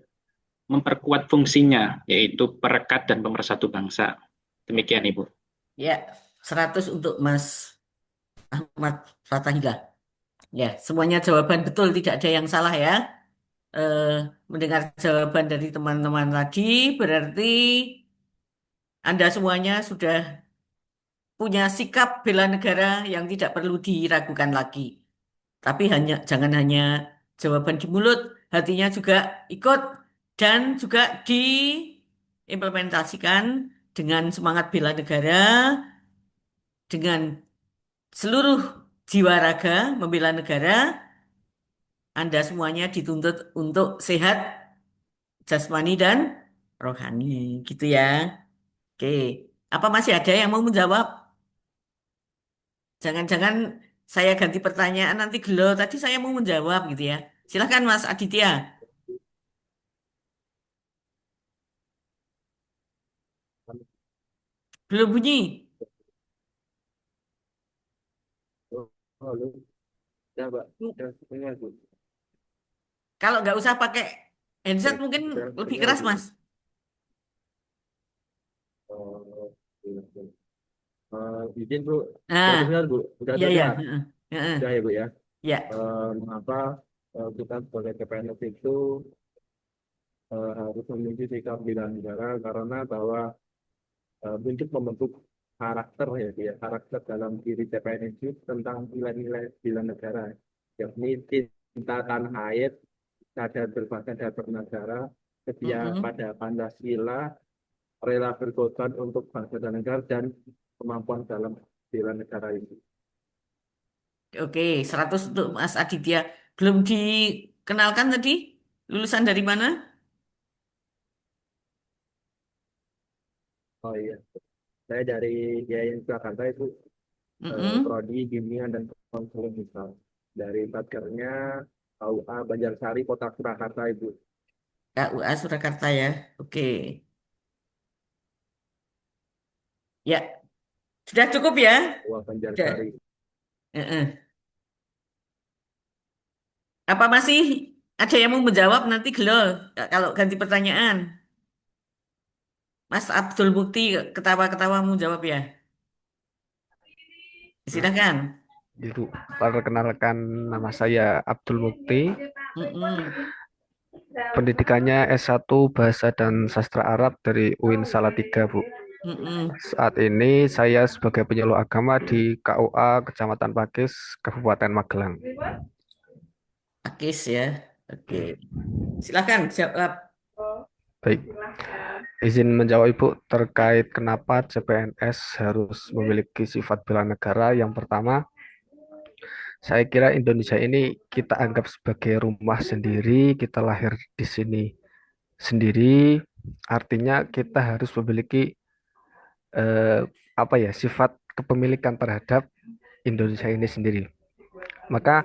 Speaker 5: memperkuat fungsinya, yaitu perekat dan pemersatu bangsa. Demikian, Ibu.
Speaker 9: Ya, 100 untuk Mas Ahmad Fatahillah. Ya, semuanya jawaban betul, tidak ada yang salah ya. Mendengar jawaban dari teman-teman tadi, berarti Anda semuanya sudah punya sikap bela negara yang tidak perlu diragukan lagi. Tapi jangan hanya jawaban di mulut, hatinya juga ikut dan juga diimplementasikan dengan semangat bela negara, dengan seluruh jiwa raga membela negara. Anda semuanya dituntut untuk sehat jasmani dan rohani, gitu ya. Oke, apa masih ada yang mau menjawab? Jangan-jangan saya ganti pertanyaan nanti gelo. Tadi saya mau menjawab gitu ya. Silahkan Mas Aditya. Belum bunyi.
Speaker 11: Halo, ya Mbak, ya, dengar Bu.
Speaker 9: Kalau nggak usah pakai headset
Speaker 11: Baik,
Speaker 9: mungkin
Speaker 11: sudah
Speaker 9: lebih
Speaker 11: dengar
Speaker 9: keras
Speaker 11: Bu.
Speaker 9: Mas.
Speaker 11: Iya, Bu. Izin Bu, sudah
Speaker 9: Nah,
Speaker 11: dengar Bu, sudah
Speaker 9: iya ya.
Speaker 11: dengar, sudah ya Bu ya.
Speaker 9: Ya.
Speaker 11: Mengapa kita sebagai CPNS itu harus memiliki sikap bela negara karena bahwa untuk membentuk karakter ya, Bu ya, karakter dalam diri CPNS itu tentang nilai-nilai bela negara, yakni cinta tanah air, sadar berbangsa dan bernegara, setia pada Pancasila, rela berkorban untuk bangsa dan negara, dan kemampuan dalam bela negara itu.
Speaker 9: Oke, 100 untuk Mas Aditya. Belum dikenalkan tadi? Lulusan dari mana?
Speaker 11: Oh iya, saya dari Yayasan Surakarta itu prodi kimia dan konseling misal, dari Satkernya KUA Banjarsari Kota Surakarta Ibu.
Speaker 9: KUA Surakarta ya. Oke. Ya, sudah cukup ya?
Speaker 11: KUA
Speaker 9: Sudah.
Speaker 11: Banjarsari.
Speaker 9: Apa masih ada yang mau menjawab nanti gelo kalau ganti pertanyaan? Mas Abdul Mukti ketawa-ketawa mau jawab ya? Silakan.
Speaker 12: Ibu, perkenalkan, nama saya Abdul Mukti. Pendidikannya S1 Bahasa dan Sastra Arab dari UIN Salatiga, Bu. Saat ini saya sebagai penyuluh agama di KUA Kecamatan Pakis, Kabupaten Magelang.
Speaker 9: Pakis ya. Oke. Silakan jawab.
Speaker 12: Baik. Izin menjawab Ibu terkait kenapa CPNS harus memiliki sifat bela negara. Yang pertama, saya kira Indonesia ini kita anggap sebagai rumah sendiri, kita lahir di sini sendiri, artinya kita harus memiliki sifat kepemilikan terhadap Indonesia ini sendiri. Maka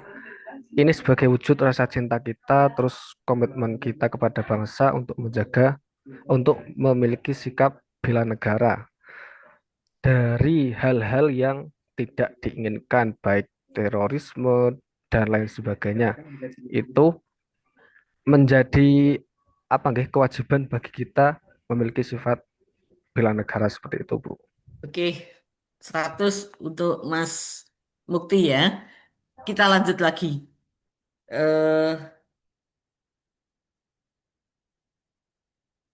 Speaker 12: ini sebagai wujud rasa cinta kita, terus komitmen kita kepada bangsa untuk memiliki sikap bela negara dari hal-hal yang tidak diinginkan, baik terorisme dan lain sebagainya. Itu menjadi kewajiban bagi kita memiliki sifat bela negara seperti itu, Bu.
Speaker 9: Oke, 100 untuk Mas Mukti ya. Kita lanjut lagi.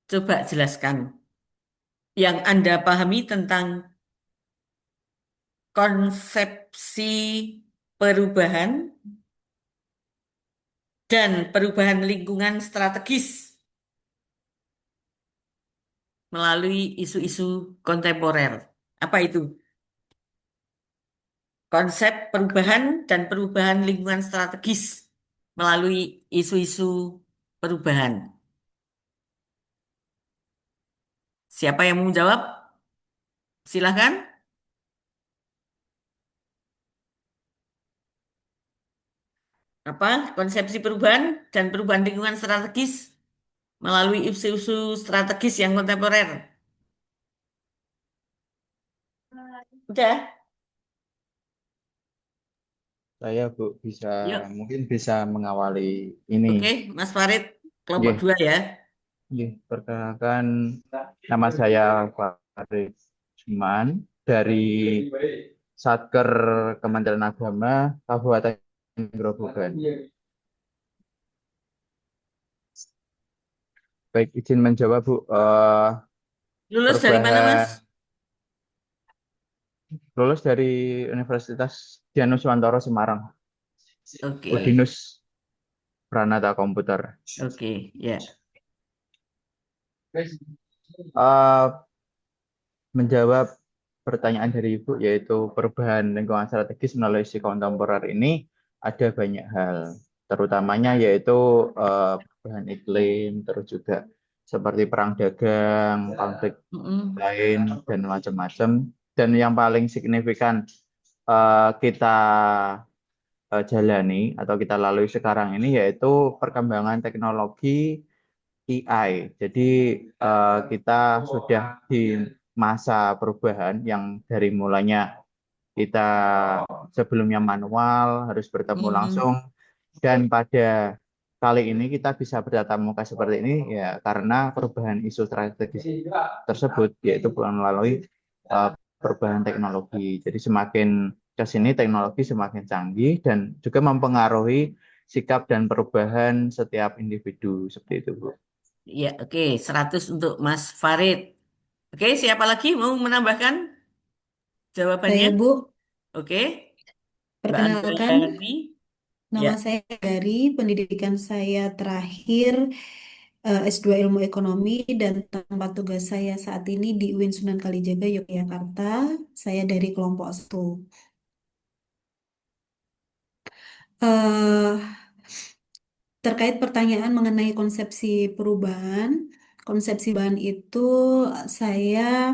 Speaker 9: Coba jelaskan yang Anda pahami tentang konsepsi perubahan dan perubahan lingkungan strategis melalui isu-isu kontemporer. Apa itu? konsep perubahan dan perubahan lingkungan strategis melalui isu-isu perubahan. Siapa yang mau menjawab? Silahkan. Apa konsepsi perubahan dan perubahan lingkungan strategis melalui isu-isu strategis yang kontemporer? Udah,
Speaker 13: Saya Bu
Speaker 9: yuk.
Speaker 13: mungkin bisa mengawali ini.
Speaker 9: Oke, Mas Farid, kelompok
Speaker 13: Nggih,
Speaker 9: 2 ya.
Speaker 13: nggih, perkenalkan nama saya Farid Juman dari Satker Kementerian Agama Kabupaten Grobogan. Baik, izin menjawab Bu.
Speaker 9: Lulus dari mana, Mas?
Speaker 13: Lulus dari Universitas Dianus Wantoro Semarang,
Speaker 9: Oke,
Speaker 13: Udinus Pranata Komputer.
Speaker 9: oke, ya.
Speaker 13: Eh, menjawab pertanyaan dari Ibu, yaitu perubahan lingkungan strategis melalui isu kontemporer ini ada banyak hal, terutamanya yaitu perubahan iklim, terus juga seperti perang dagang, konflik lain, dan macam-macam. Dan yang paling signifikan kita jalani atau kita lalui sekarang ini yaitu perkembangan teknologi AI. Jadi kita sudah di masa perubahan yang dari mulanya kita sebelumnya manual, harus bertemu langsung, dan pada kali ini kita bisa bertatap muka seperti ini ya karena perubahan isu strategis tersebut, yaitu melalui perubahan teknologi. Jadi semakin ke sini teknologi semakin canggih dan juga mempengaruhi sikap dan perubahan setiap individu seperti itu, Bu.
Speaker 9: Ya, oke, 100 untuk Mas Farid. Oke, siapa lagi mau menambahkan jawabannya?
Speaker 2: Saya Bu,
Speaker 9: Oke, Mbak
Speaker 2: perkenalkan,
Speaker 9: Anggani.
Speaker 2: nama
Speaker 9: Ya,
Speaker 2: saya Gari, pendidikan saya terakhir S2 Ilmu Ekonomi dan tempat tugas saya saat ini di UIN Sunan Kalijaga, Yogyakarta. Saya dari kelompok 1. Eh, terkait pertanyaan mengenai konsepsi perubahan itu saya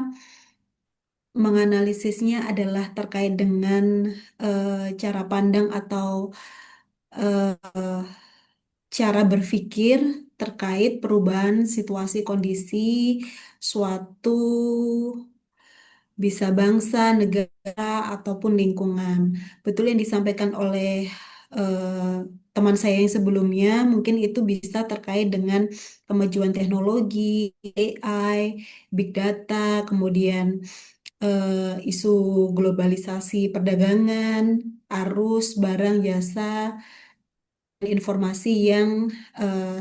Speaker 2: menganalisisnya adalah terkait dengan cara pandang atau eh, cara berpikir terkait perubahan situasi kondisi suatu bisa bangsa, negara, ataupun lingkungan. Betul yang disampaikan oleh teman saya yang sebelumnya, mungkin itu bisa terkait dengan kemajuan teknologi, AI, big data, kemudian isu globalisasi perdagangan, arus barang jasa, informasi yang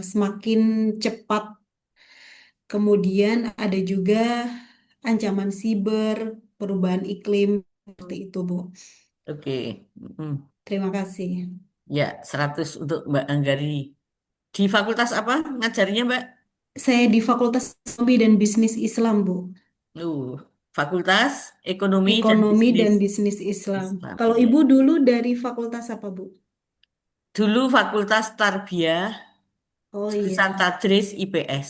Speaker 2: semakin cepat. Kemudian ada juga ancaman siber, perubahan iklim, seperti itu, Bu.
Speaker 9: oke.
Speaker 2: Terima kasih.
Speaker 9: Ya, 100 untuk Mbak Anggari. Di fakultas apa ngajarnya, Mbak?
Speaker 2: Saya di Fakultas Ekonomi dan Bisnis Islam, Bu.
Speaker 9: Fakultas Ekonomi
Speaker 2: Ekonomi
Speaker 9: dan
Speaker 2: dan
Speaker 9: Bisnis
Speaker 2: Bisnis Islam.
Speaker 9: Islam.
Speaker 2: Kalau
Speaker 9: Ya.
Speaker 2: Ibu dulu dari fakultas apa, Bu?
Speaker 9: Dulu Fakultas Tarbiyah,
Speaker 2: Oh
Speaker 9: jurusan
Speaker 2: iya.
Speaker 9: Tadris IPS.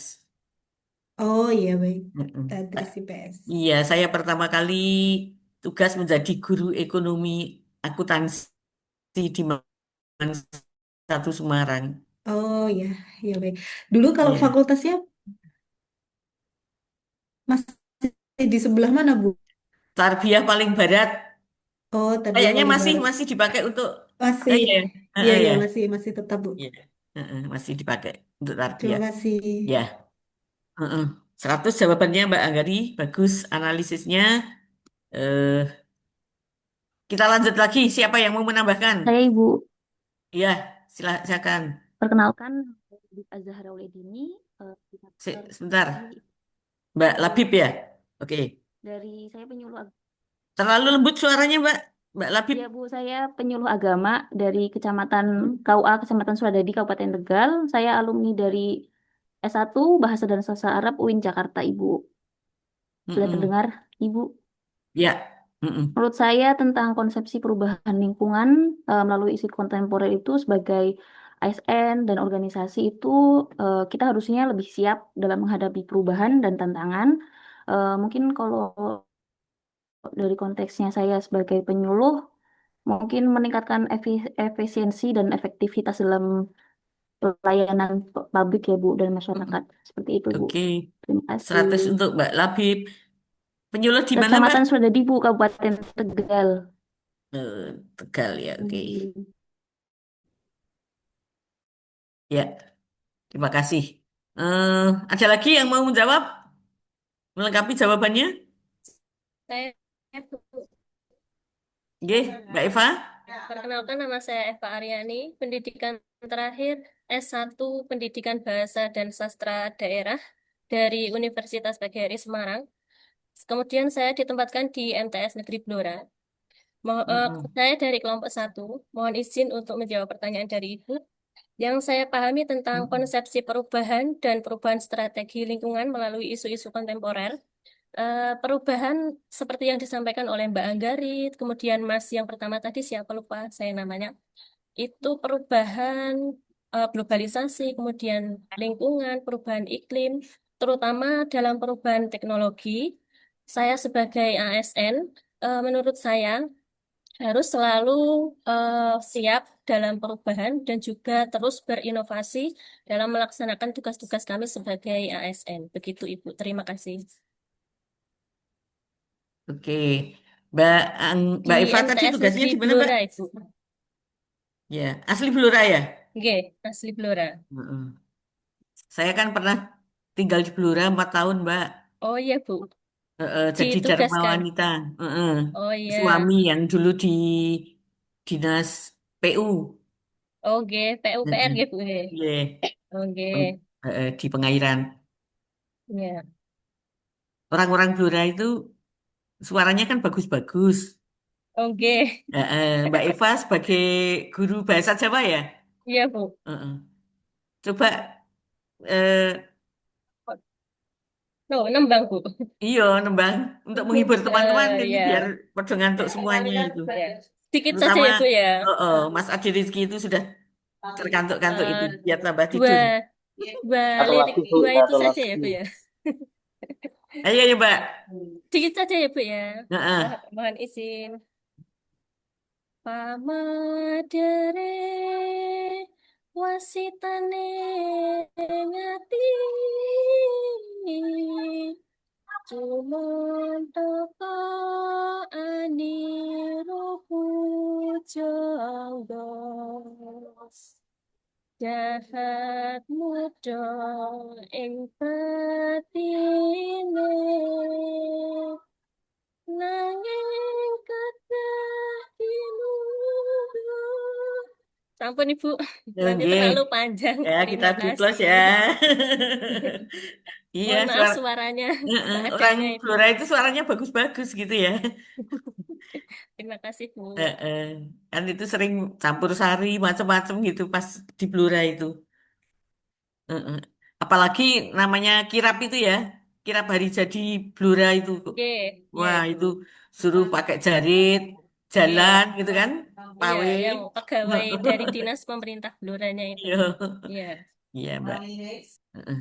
Speaker 2: Oh iya, baik.
Speaker 9: Mm-mm.
Speaker 2: Tadris IPS.
Speaker 9: Iya, saya pertama kali tugas menjadi guru ekonomi akuntansi di satu Semarang.
Speaker 2: Oh iya, iya baik. Dulu kalau
Speaker 9: Iya.
Speaker 2: fakultasnya masih di sebelah mana, Bu?
Speaker 9: Tarbiyah paling barat.
Speaker 2: Oh, Tarbiyah
Speaker 9: Kayaknya
Speaker 2: paling
Speaker 9: masih
Speaker 2: barat.
Speaker 9: masih dipakai untuk
Speaker 2: Masih.
Speaker 9: iya,
Speaker 2: Iya, iya,
Speaker 9: ya.
Speaker 2: masih tetap, Bu.
Speaker 9: Iya. Masih dipakai untuk
Speaker 2: Terima
Speaker 9: tarbiyah.
Speaker 2: kasih.
Speaker 9: Ya. 100 jawabannya Mbak Anggari, bagus analisisnya. Eh, kita lanjut lagi. Siapa yang mau menambahkan?
Speaker 14: Saya Ibu.
Speaker 9: Iya, silakan.
Speaker 14: Perkenalkan, Azahra Uledini.
Speaker 9: Sebentar. Mbak Labib ya? Oke.
Speaker 14: Dari saya penyuluh agama.
Speaker 9: Terlalu lembut suaranya Mbak Labib.
Speaker 14: Ya Bu, saya penyuluh agama dari Kecamatan KUA Kecamatan Suradadi Kabupaten Tegal. Saya alumni dari S1 Bahasa dan Sastra Arab UIN Jakarta, Ibu. Sudah terdengar, Ibu?
Speaker 9: Ya,
Speaker 14: Menurut saya tentang konsepsi perubahan lingkungan melalui isu kontemporer itu sebagai ASN dan organisasi itu kita harusnya lebih siap dalam menghadapi perubahan dan tantangan. Mungkin kalau dari konteksnya saya sebagai penyuluh, mungkin meningkatkan efisiensi dan efektivitas dalam pelayanan publik ya Bu dan masyarakat. Seperti itu Bu.
Speaker 9: Oke,
Speaker 14: Terima
Speaker 9: 100
Speaker 14: kasih.
Speaker 9: untuk Mbak Labib. Penyuluh di mana Mbak?
Speaker 14: Kecamatan Suradadi Bu, Kabupaten Tegal.
Speaker 9: Tegal ya, oke.
Speaker 14: Hmm.
Speaker 9: Ya, terima kasih. Ada lagi yang mau menjawab? Melengkapi jawabannya?
Speaker 15: Saya
Speaker 9: Oke, Mbak Eva?
Speaker 15: perkenalkan, nama saya Eva Aryani, pendidikan terakhir S1 Pendidikan Bahasa dan Sastra Daerah dari Universitas PGRI Semarang. Kemudian saya ditempatkan di MTS Negeri Blora. Saya dari kelompok 1, mohon izin untuk menjawab pertanyaan dari Ibu. Yang saya pahami tentang konsepsi perubahan dan perubahan strategi lingkungan melalui isu-isu kontemporer. Perubahan seperti yang disampaikan oleh Mbak Anggarit, kemudian Mas yang pertama tadi siapa lupa saya namanya, itu perubahan globalisasi, kemudian lingkungan, perubahan iklim, terutama dalam perubahan teknologi. Saya sebagai ASN, menurut saya harus selalu siap dalam perubahan dan juga terus berinovasi dalam melaksanakan tugas-tugas kami sebagai ASN. Begitu Ibu, terima kasih.
Speaker 9: Oke, Mbak
Speaker 15: Di
Speaker 9: Eva tadi
Speaker 15: MTS
Speaker 9: tugasnya
Speaker 15: Negeri
Speaker 9: di mana Mbak?
Speaker 15: Blora, Ibu.
Speaker 9: Ya, asli Blora ya?
Speaker 15: Oke, asli Blora.
Speaker 9: Heeh. Saya kan pernah tinggal di Blora 4 tahun Mbak.
Speaker 15: Oh iya, Bu.
Speaker 9: Jadi Dharma
Speaker 15: Ditugaskan.
Speaker 9: Wanita. Heeh.
Speaker 15: Oh iya.
Speaker 9: Suami yang dulu di dinas PU.
Speaker 15: Oke, PUPR
Speaker 9: Heeh.
Speaker 15: ya, Bu.
Speaker 9: Iya.
Speaker 15: Oke.
Speaker 9: Di Pengairan.
Speaker 15: Ya.
Speaker 9: Orang-orang Blora itu suaranya kan bagus-bagus.
Speaker 15: Oke.
Speaker 9: Mbak Eva sebagai guru bahasa Jawa ya?
Speaker 15: Iya, Bu.
Speaker 9: Heeh. Coba eh,
Speaker 15: No, nembang, Bu.
Speaker 9: iya nembang untuk menghibur teman-teman ini
Speaker 15: Ya.
Speaker 9: biar pada ngantuk semuanya itu.
Speaker 15: Ya. Sedikit saja
Speaker 9: Terutama
Speaker 15: ya, Bu ya.
Speaker 9: Mas Adi Rizky itu sudah terkantuk-kantuk itu
Speaker 15: Eh,
Speaker 9: biar tambah
Speaker 15: dua
Speaker 9: tidur.
Speaker 3: Satu
Speaker 15: lirik
Speaker 3: lagi, Bu,
Speaker 15: dua itu
Speaker 3: satu
Speaker 15: saja ya,
Speaker 3: lagi.
Speaker 15: Bu ya.
Speaker 9: Ayo ya Mbak.
Speaker 15: Sedikit saja ya, Bu ya.
Speaker 9: Heeh.
Speaker 15: Mohon izin. Pamadere wasitane ngati Cumantaka aniruhu jangdos jahat muda ing batine nanging kedah dinunggu. Sampun Ibu, nanti
Speaker 9: Oke.
Speaker 15: terlalu panjang.
Speaker 9: Ya kita
Speaker 15: Terima
Speaker 9: di close ya.
Speaker 15: kasih.
Speaker 9: Iya,
Speaker 15: Mohon maaf suaranya
Speaker 9: orang
Speaker 15: seadanya itu.
Speaker 9: Blora itu suaranya bagus-bagus gitu ya.
Speaker 15: Terima kasih Bu.
Speaker 9: Kan itu sering campur sari macam-macam gitu pas di Blora itu. Heeh. Apalagi namanya kirap itu ya, kirap hari jadi Blora itu.
Speaker 15: Oke, ya
Speaker 9: Wah
Speaker 15: Ibu.
Speaker 9: itu suruh pakai jarit,
Speaker 15: Iya,
Speaker 9: jalan gitu kan,
Speaker 15: iya,
Speaker 9: pawe.
Speaker 15: yang pegawai dari dinas pemerintah Bloranya itu.
Speaker 9: Iya,
Speaker 15: Iya.
Speaker 9: iya Mbak. Heeh.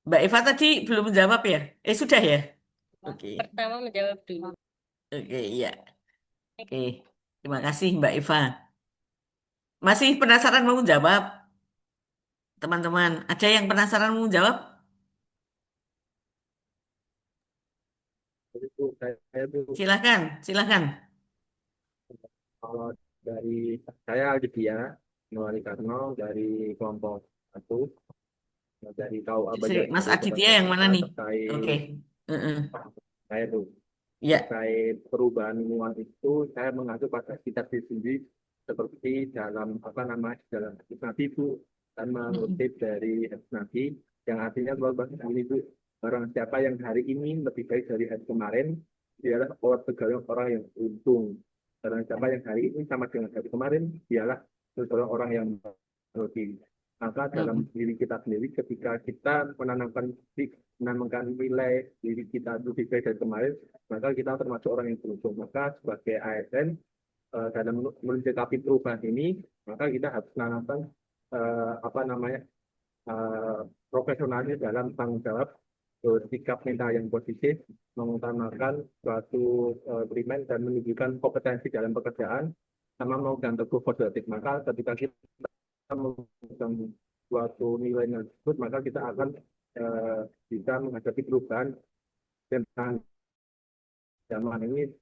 Speaker 9: Mbak Eva tadi belum menjawab ya? Sudah ya? Oke,
Speaker 15: Pertama menjawab dulu.
Speaker 9: oke, iya. Oke, terima kasih Mbak Eva. Masih penasaran mau menjawab? Teman-teman, ada yang penasaran mau menjawab? Silahkan, silahkan.
Speaker 16: Kalau dari saya Aditya Nurwali Karno dari kelompok 1 dari KUA
Speaker 9: Mas
Speaker 16: Banjarbaru
Speaker 9: Aditya yang mana nih?
Speaker 16: terkait
Speaker 9: Oke.
Speaker 16: saya tuh
Speaker 9: Ya.
Speaker 16: terkait perubahan lingkungan itu saya mengacu pada kitab sendiri seperti dalam dalam hadis Nabi Bu dan mengutip dari hadis Nabi yang artinya bahwa ini Bu, barang siapa yang hari ini lebih baik dari hari kemarin dialah orang yang untung. Barang siapa yang hari ini sama dengan hari kemarin dialah orang yang merugi. Nah, maka dalam diri kita sendiri ketika kita menanamkan nilai diri kita itu sesuai dari kemarin, maka kita termasuk orang yang beruntung. Maka sebagai ASN dalam menyikapi perubahan ini, maka kita harus menanamkan profesionalnya dalam tanggung jawab, sikap mental yang positif, mengutamakan suatu primen dan menunjukkan kompetensi dalam pekerjaan, sama memegang teguh positif. Maka ketika kita memegang suatu nilai tersebut, maka kita akan bisa menghadapi perubahan tentang zaman ini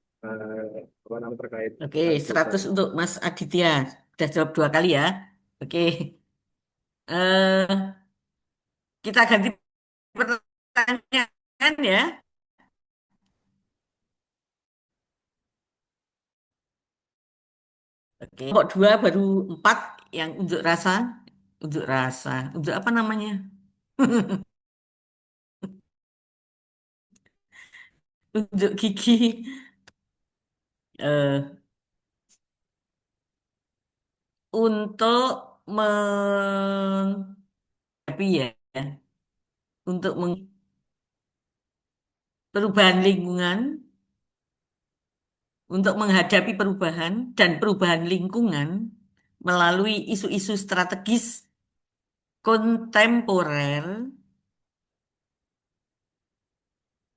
Speaker 16: terkait.
Speaker 9: Oke, 100 untuk Mas Aditya. Sudah jawab 2 kali ya. Oke. Kita ganti pertanyaan ya. Oke. Kelompok 2 baru 4 yang unjuk rasa. Unjuk apa namanya? Unjuk gigi. Untuk menghadapi ya, untuk perubahan lingkungan, untuk menghadapi perubahan dan perubahan lingkungan melalui isu-isu strategis kontemporer,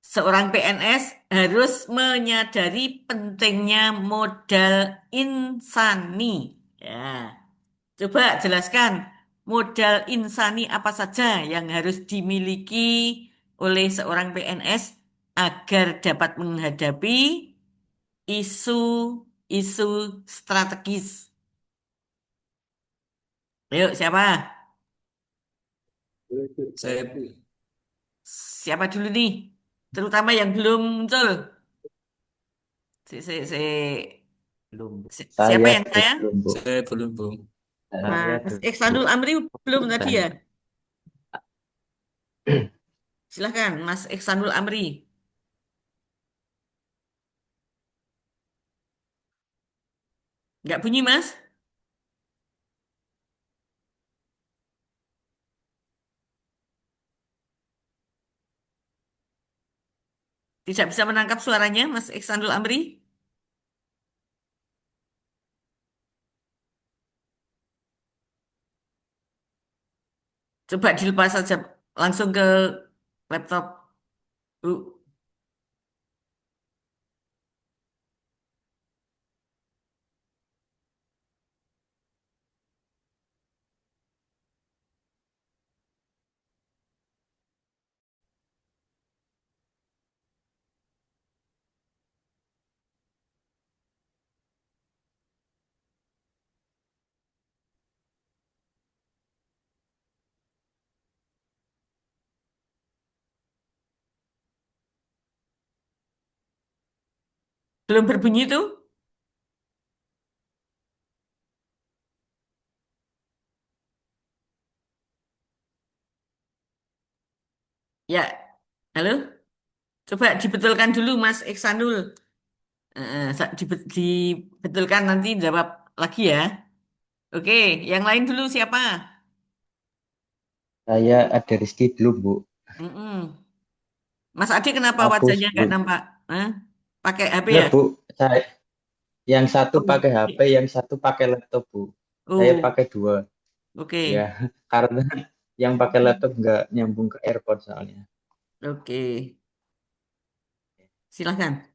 Speaker 9: seorang PNS harus menyadari pentingnya modal insani. Ya, coba jelaskan modal insani apa saja yang harus dimiliki oleh seorang PNS agar dapat menghadapi isu-isu strategis. Ayo, siapa? Siapa dulu nih? Terutama yang belum muncul. Siapa
Speaker 13: Saya
Speaker 9: yang saya?
Speaker 13: belum, Bu.
Speaker 4: Saya belum, Bu.
Speaker 9: Mas Iksanul Amri belum tadi ya? Silahkan, Mas Iksanul Amri. Nggak bunyi, Mas? Tidak bisa menangkap suaranya, Mas Iksanul Amri? Coba dilepas saja langsung ke laptop. Belum berbunyi tuh? Ya, halo? Coba dibetulkan dulu, Mas Iksanul. Dibetulkan nanti jawab lagi ya. Oke, yang lain dulu siapa?
Speaker 13: Saya ada Rizky belum, Bu.
Speaker 9: Mas Adi kenapa
Speaker 13: Aku
Speaker 9: wajahnya nggak
Speaker 13: belum.
Speaker 9: nampak? Pakai HP
Speaker 13: Enggak,
Speaker 9: ya?
Speaker 13: Bu. Yang satu pakai HP, yang satu pakai laptop, Bu. Saya pakai 2.
Speaker 9: Oke.
Speaker 13: Ya, karena yang pakai laptop nggak nyambung ke AirPods soalnya.
Speaker 9: Oke. Silahkan.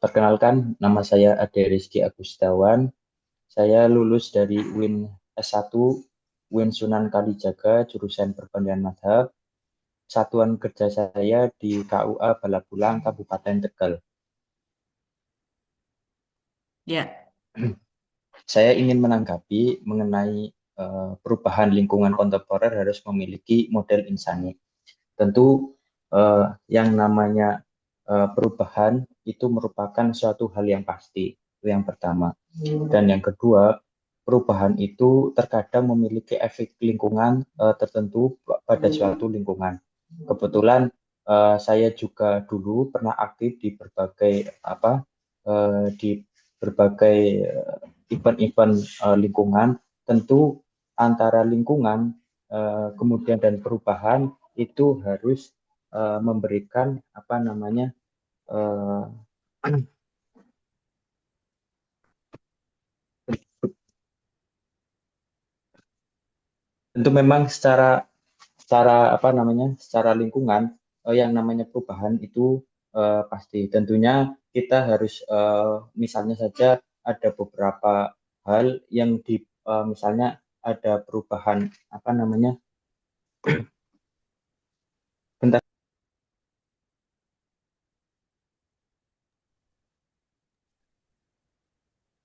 Speaker 13: Perkenalkan, nama saya Ade Rizky Agustawan. Saya lulus dari UIN S1, UIN Sunan Kalijaga, jurusan Perbandingan Mazhab. Satuan kerja saya di KUA Balabulang, Kabupaten Tegal.
Speaker 9: Ya.
Speaker 13: Saya ingin menanggapi mengenai perubahan lingkungan kontemporer harus memiliki model insani. Tentu yang namanya perubahan itu merupakan suatu hal yang pasti, itu yang pertama. Dan yang kedua, perubahan itu terkadang memiliki efek lingkungan tertentu pada suatu lingkungan. Kebetulan saya juga dulu pernah aktif di berbagai event-event lingkungan. Tentu antara lingkungan, kemudian dan perubahan itu harus memberikan apa namanya tentu memang secara apa namanya secara lingkungan yang namanya perubahan itu pasti tentunya kita harus misalnya saja ada beberapa hal yang misalnya ada perubahan apa namanya bentar.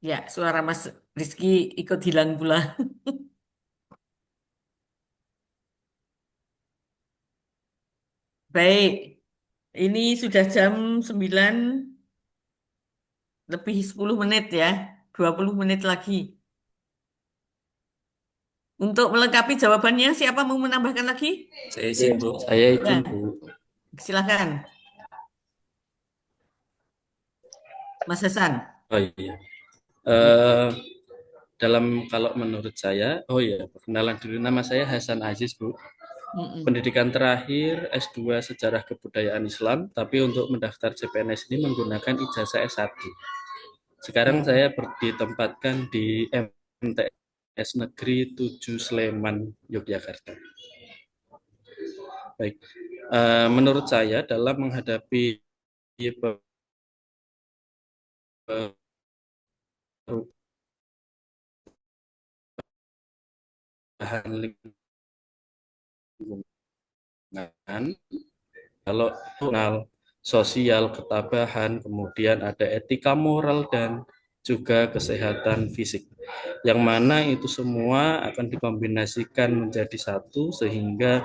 Speaker 9: Ya, suara Mas Rizky ikut hilang pula. Baik, ini sudah jam 9 lebih 10 menit ya, 20 menit lagi. Untuk melengkapi jawabannya, siapa mau menambahkan lagi?
Speaker 4: Saya izin, Bu.
Speaker 1: Saya izin,
Speaker 9: Ya,
Speaker 1: Bu.
Speaker 9: silakan, Mas Hasan.
Speaker 17: Oh iya. Eh, kalau menurut saya, oh iya, perkenalan dulu. Nama saya Hasan Aziz, Bu. Pendidikan terakhir S2 Sejarah Kebudayaan Islam, tapi untuk mendaftar CPNS ini menggunakan ijazah S1. Sekarang saya ditempatkan di MTS Negeri 7 Sleman, Yogyakarta. Baik, menurut saya dalam menghadapi perubahan lingkungan, kalau soal sosial, ketabahan, kemudian ada etika moral dan juga kesehatan fisik, yang mana itu semua akan dikombinasikan menjadi satu sehingga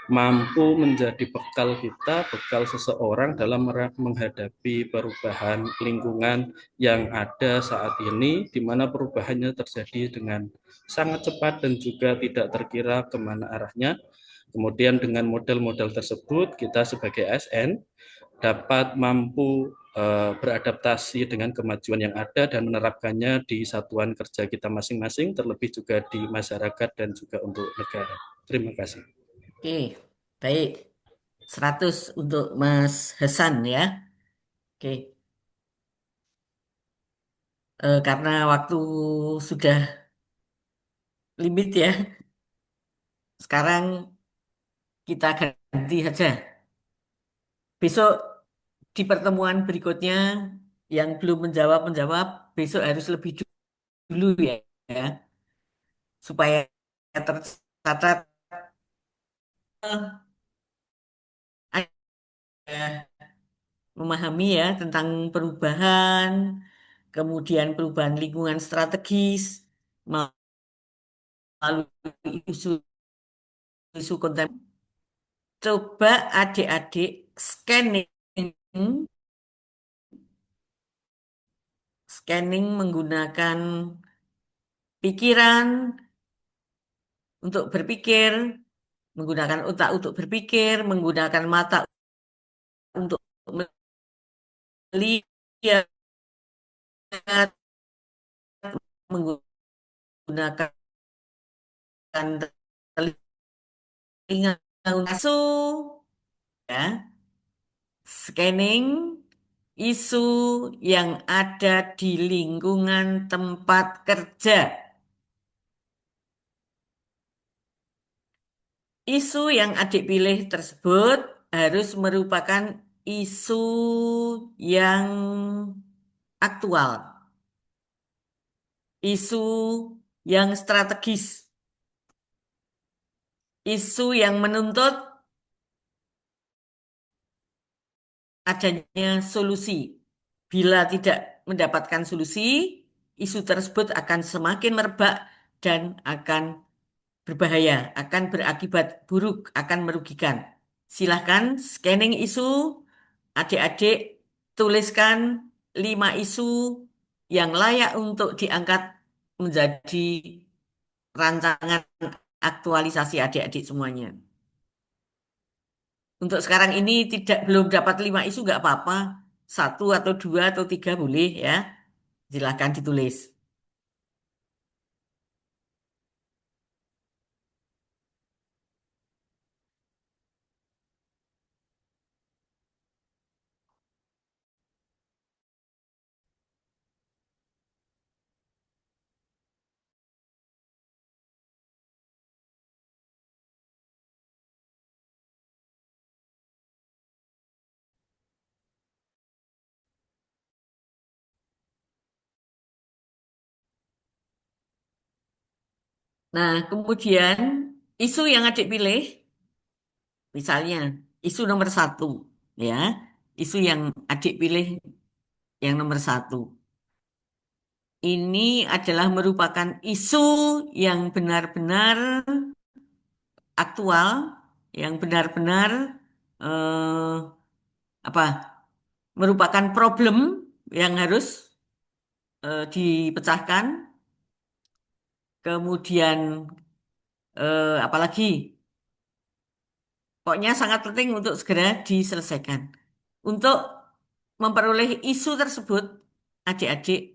Speaker 17: mampu menjadi bekal kita, bekal seseorang dalam menghadapi perubahan lingkungan yang ada saat ini, di mana perubahannya terjadi dengan sangat cepat dan juga tidak terkira kemana arahnya. Kemudian dengan model-model tersebut, kita sebagai ASN dapat mampu beradaptasi dengan kemajuan yang ada dan menerapkannya di satuan kerja kita masing-masing, terlebih juga di masyarakat dan juga untuk negara. Terima kasih.
Speaker 9: Oke, baik. 100 untuk Mas Hasan ya. Oke. Karena waktu sudah limit ya. Sekarang kita ganti saja. Besok di pertemuan berikutnya yang belum menjawab, besok harus lebih dulu ya. Supaya tercatat memahami ya tentang perubahan, kemudian perubahan lingkungan strategis, melalui isu konten. Coba adik-adik scanning menggunakan pikiran untuk berpikir, menggunakan otak untuk berpikir, menggunakan mata untuk melihat, menggunakan telinga isu ya, scanning isu yang ada di lingkungan tempat kerja. Isu yang adik pilih tersebut harus merupakan isu yang aktual, isu yang strategis, isu yang menuntut adanya solusi. Bila tidak mendapatkan solusi, isu tersebut akan semakin merebak dan akan berbahaya, akan berakibat buruk, akan merugikan. Silahkan scanning isu, adik-adik tuliskan 5 isu yang layak untuk diangkat menjadi rancangan aktualisasi adik-adik semuanya. Untuk sekarang ini belum dapat 5 isu nggak apa-apa. 1 atau 2 atau 3 boleh ya. Silahkan ditulis. Nah, kemudian isu yang adik pilih, misalnya isu nomor 1, ya, isu yang adik pilih yang nomor 1. Ini adalah merupakan isu yang benar-benar aktual, yang benar-benar eh, apa, merupakan problem yang harus dipecahkan. Kemudian apalagi, pokoknya sangat penting untuk segera diselesaikan. Untuk memperoleh isu tersebut, adik-adik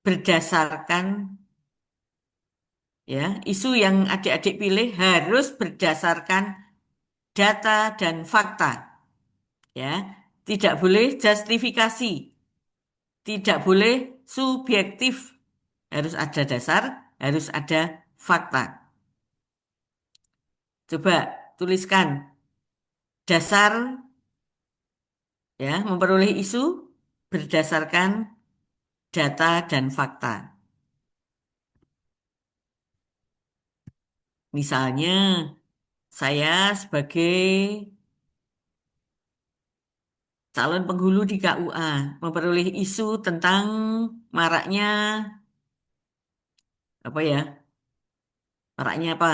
Speaker 9: berdasarkan, ya, isu yang adik-adik pilih harus berdasarkan data dan fakta, ya. Tidak boleh justifikasi, tidak boleh subjektif. Harus ada dasar, harus ada fakta. Coba tuliskan dasar, ya, memperoleh isu berdasarkan data dan fakta. Misalnya, saya sebagai calon penghulu di KUA memperoleh isu tentang maraknya apa ya? Maraknya apa?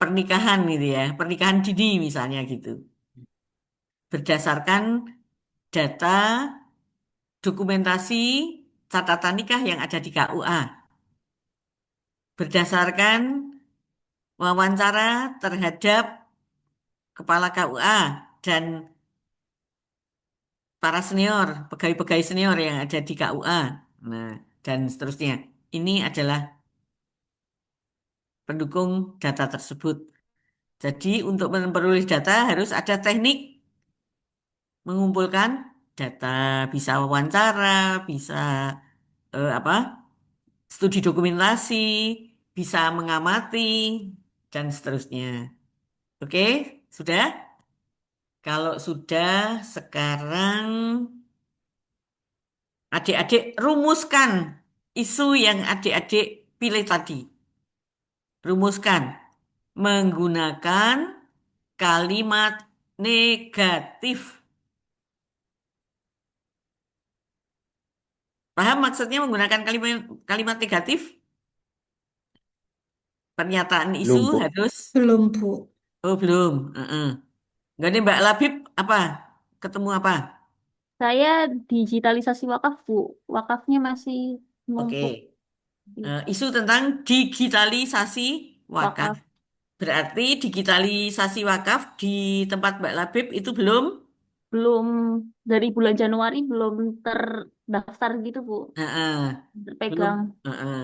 Speaker 9: Pernikahan gitu ya, pernikahan dini misalnya gitu. Berdasarkan data dokumentasi catatan nikah yang ada di KUA. Berdasarkan wawancara terhadap kepala KUA dan para senior, pegawai-pegawai senior yang ada di KUA. Nah, dan seterusnya. Ini adalah pendukung data tersebut. Jadi untuk memperoleh data harus ada teknik mengumpulkan data, bisa wawancara, bisa apa? Studi dokumentasi, bisa mengamati dan seterusnya. Oke, sudah? Kalau sudah, sekarang adik-adik rumuskan isu yang adik-adik pilih tadi. Rumuskan menggunakan kalimat negatif. Paham maksudnya menggunakan kalimat negatif? Pernyataan isu
Speaker 13: Belum, Bu.
Speaker 9: harus.
Speaker 2: Belum, Bu.
Speaker 9: Oh, belum. Enggak nih Mbak Labib, apa? Ketemu apa?
Speaker 14: Saya digitalisasi wakaf, Bu. Wakafnya masih
Speaker 9: Oke.
Speaker 14: numpuk di
Speaker 9: Isu tentang digitalisasi wakaf.
Speaker 14: wakaf.
Speaker 9: Berarti digitalisasi wakaf di tempat Mbak Labib itu belum?
Speaker 14: Belum, dari bulan Januari belum terdaftar gitu, Bu.
Speaker 9: Heeh. Belum,
Speaker 14: Terpegang.
Speaker 9: heeh.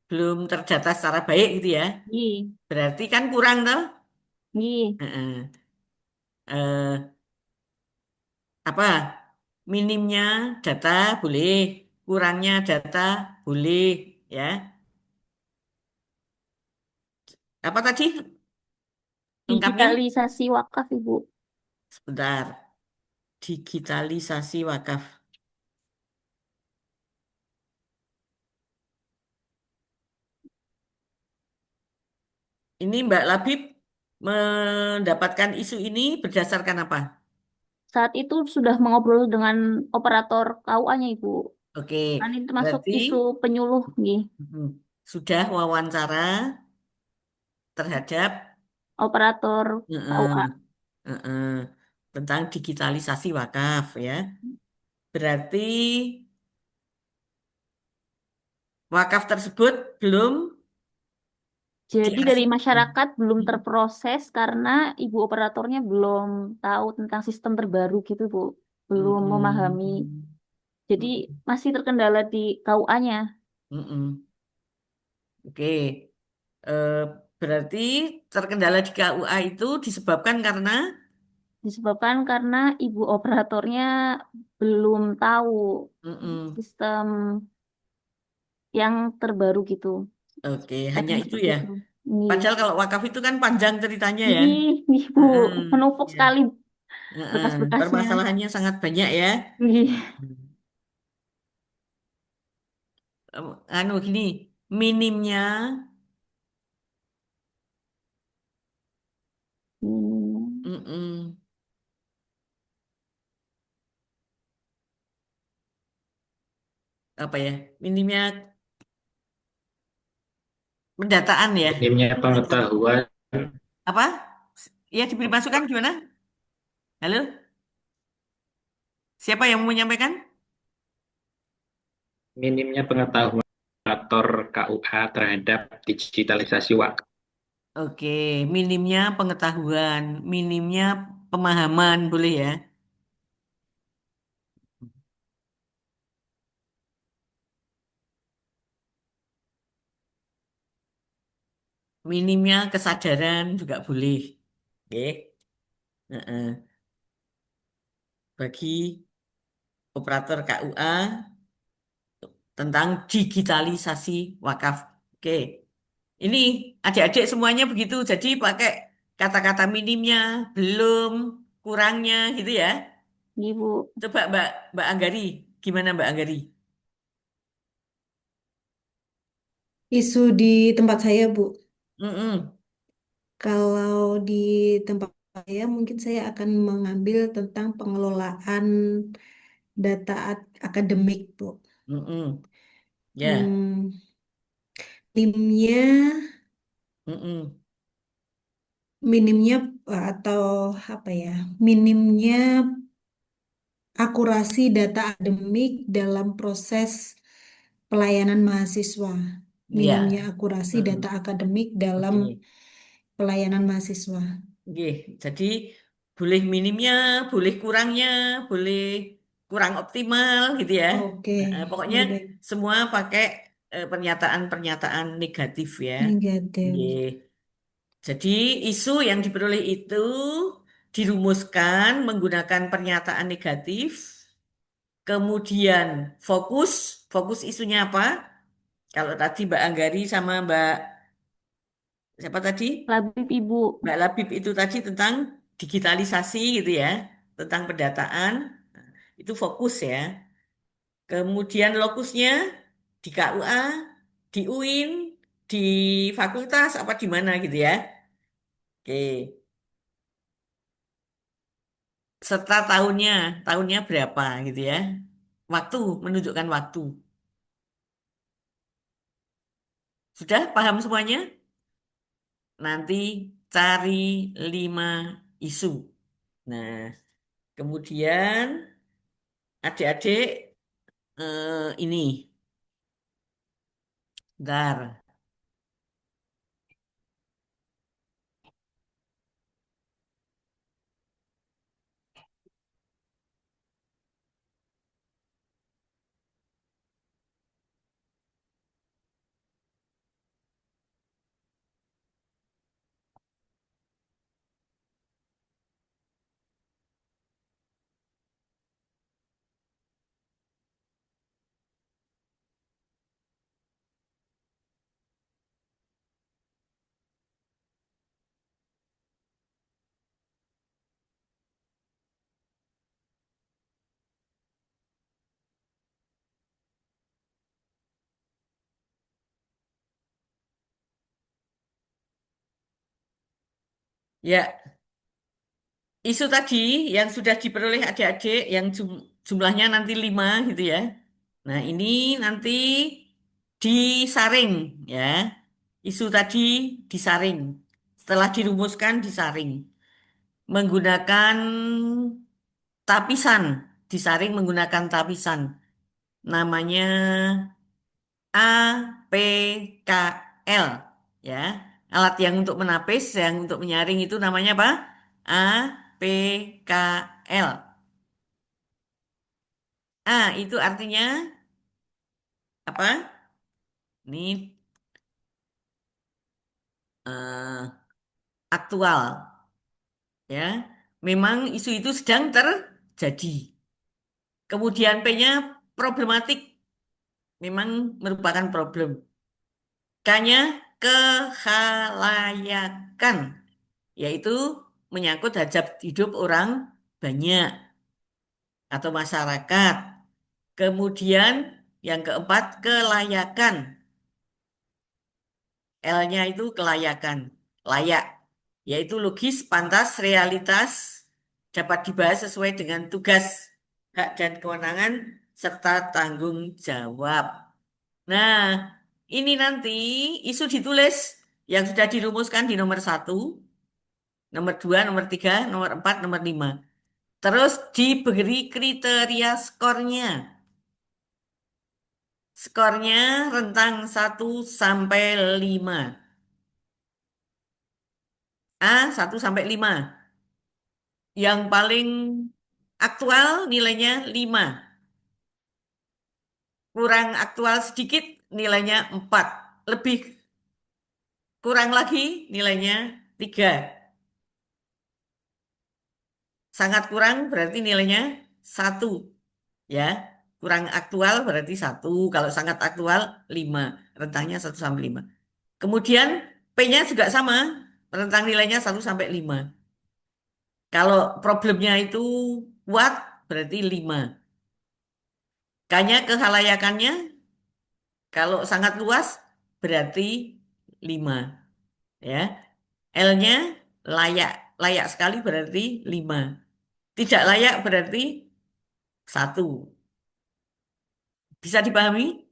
Speaker 9: Belum terdata secara baik gitu ya.
Speaker 14: Iya,
Speaker 9: Berarti kan kurang toh?
Speaker 14: iya.
Speaker 9: Heeh. Eh, apa? Minimnya data boleh, kurangnya data boleh, ya. Apa tadi lengkapnya?
Speaker 14: Digitalisasi wakaf, Ibu.
Speaker 9: Sebentar. Digitalisasi wakaf. Ini Mbak Labib mendapatkan isu ini berdasarkan apa?
Speaker 14: Saat itu sudah mengobrol dengan operator KUA-nya, Ibu.
Speaker 9: Oke,
Speaker 14: Kan itu masuk
Speaker 9: berarti
Speaker 14: isu penyuluh, nggih.
Speaker 9: sudah wawancara terhadap
Speaker 14: Operator KUA.
Speaker 9: Tentang digitalisasi wakaf ya. Berarti wakaf tersebut belum
Speaker 14: Jadi dari
Speaker 9: diarsipkan.
Speaker 14: masyarakat belum terproses karena ibu operatornya belum tahu tentang sistem terbaru gitu, Bu. Belum memahami. Jadi masih terkendala di KUA-nya.
Speaker 9: Oke. Eh, Berarti terkendala di KUA itu
Speaker 14: Disebabkan karena ibu operatornya belum tahu sistem yang terbaru gitu.
Speaker 9: Oke, hanya
Speaker 14: Teknis
Speaker 9: itu
Speaker 14: seperti
Speaker 9: ya.
Speaker 14: itu. Iya.
Speaker 9: Padahal kalau wakaf itu kan panjang ceritanya ya.
Speaker 14: Ih, Bu, menumpuk
Speaker 9: Iya.
Speaker 14: sekali bekas-bekasnya.
Speaker 9: Permasalahannya sangat banyak ya.
Speaker 14: Iya.
Speaker 9: Anu gini, minimnya, mm-mm. Apa ya? Minimnya pendataan ya.
Speaker 5: Minimnya pengetahuan,
Speaker 9: Apa? Ya diberi masukan gimana? Halo? Siapa yang mau menyampaikan?
Speaker 5: minimnya pengetahuan operator KUA terhadap digitalisasi wakaf.
Speaker 9: Oke, minimnya pengetahuan, minimnya pemahaman, boleh ya? Minimnya kesadaran juga boleh. Oke. Heeh. Bagi operator KUA tentang digitalisasi wakaf. Oke. Ini adik-adik semuanya begitu. Jadi pakai kata-kata minimnya, belum, kurangnya gitu ya.
Speaker 14: Ibu.
Speaker 9: Coba Mbak Anggari, gimana Mbak Anggari?
Speaker 2: Isu di tempat saya, Bu.
Speaker 9: Mm-mm.
Speaker 2: Kalau di tempat saya, mungkin saya akan mengambil tentang pengelolaan data akademik, Bu.
Speaker 9: Mm-mm. Ya.
Speaker 2: Hmm, timnya
Speaker 9: Mm-mm.
Speaker 2: minimnya atau apa ya? Minimnya akurasi data akademik dalam proses pelayanan mahasiswa. Minimnya
Speaker 9: Ya.
Speaker 2: akurasi data
Speaker 9: Mm-mm.
Speaker 2: akademik dalam
Speaker 9: Oke.
Speaker 2: pelayanan mahasiswa.
Speaker 9: Oke. Jadi boleh minimnya, boleh kurangnya, boleh kurang optimal gitu ya.
Speaker 2: Oke,
Speaker 9: Pokoknya
Speaker 2: baik-baik.
Speaker 9: semua pakai pernyataan-pernyataan negatif ya. Oke.
Speaker 2: Negatif.
Speaker 9: Jadi isu yang diperoleh itu dirumuskan menggunakan pernyataan negatif, kemudian fokus isunya apa? Kalau tadi Mbak Anggari sama Mbak siapa tadi?
Speaker 14: Labib Ibu.
Speaker 9: Mbak Labib itu tadi tentang digitalisasi gitu ya, tentang pendataan, itu fokus ya. Kemudian lokusnya di KUA, di UIN, di fakultas apa di mana gitu ya. Oke. Serta tahunnya berapa gitu ya. Waktu, menunjukkan waktu. Sudah paham semuanya? Nanti cari 5 isu. Nah, kemudian adik-adik ini, bentar. Ya, isu tadi yang sudah diperoleh adik-adik yang jumlahnya nanti 5 gitu ya. Nah, ini nanti disaring ya. Isu tadi disaring. Setelah dirumuskan disaring. Menggunakan tapisan. Disaring menggunakan tapisan. Namanya APKL ya. Alat yang untuk menapis, yang untuk menyaring itu namanya apa? APKL. Itu artinya apa? Ini aktual ya. Memang isu itu sedang terjadi. Kemudian P-nya problematik, memang merupakan problem. K-nya kehalayakan, yaitu menyangkut hajat hidup orang banyak atau masyarakat. Kemudian yang keempat kelayakan, L-nya itu kelayakan, layak, yaitu logis, pantas, realitas, dapat dibahas sesuai dengan tugas, hak dan kewenangan, serta tanggung jawab. Nah, ini nanti isu ditulis yang sudah dirumuskan di nomor 1, nomor 2, nomor 3, nomor 4, nomor 5. Terus diberi kriteria skornya. Skornya rentang 1 sampai 5. A 1 sampai 5. Yang paling aktual nilainya 5. Kurang aktual sedikit nilainya 4. Lebih kurang lagi nilainya 3. Sangat kurang berarti nilainya 1. Ya, kurang aktual berarti 1. Kalau sangat aktual 5. Rentangnya 1 sampai 5. Kemudian P-nya juga sama. Rentang nilainya 1 sampai 5. Kalau problemnya itu kuat berarti 5. K-nya kehalayakannya kalau sangat luas berarti 5. Ya. L-nya layak. Layak sekali berarti 5. Tidak layak berarti 1. Bisa dipahami?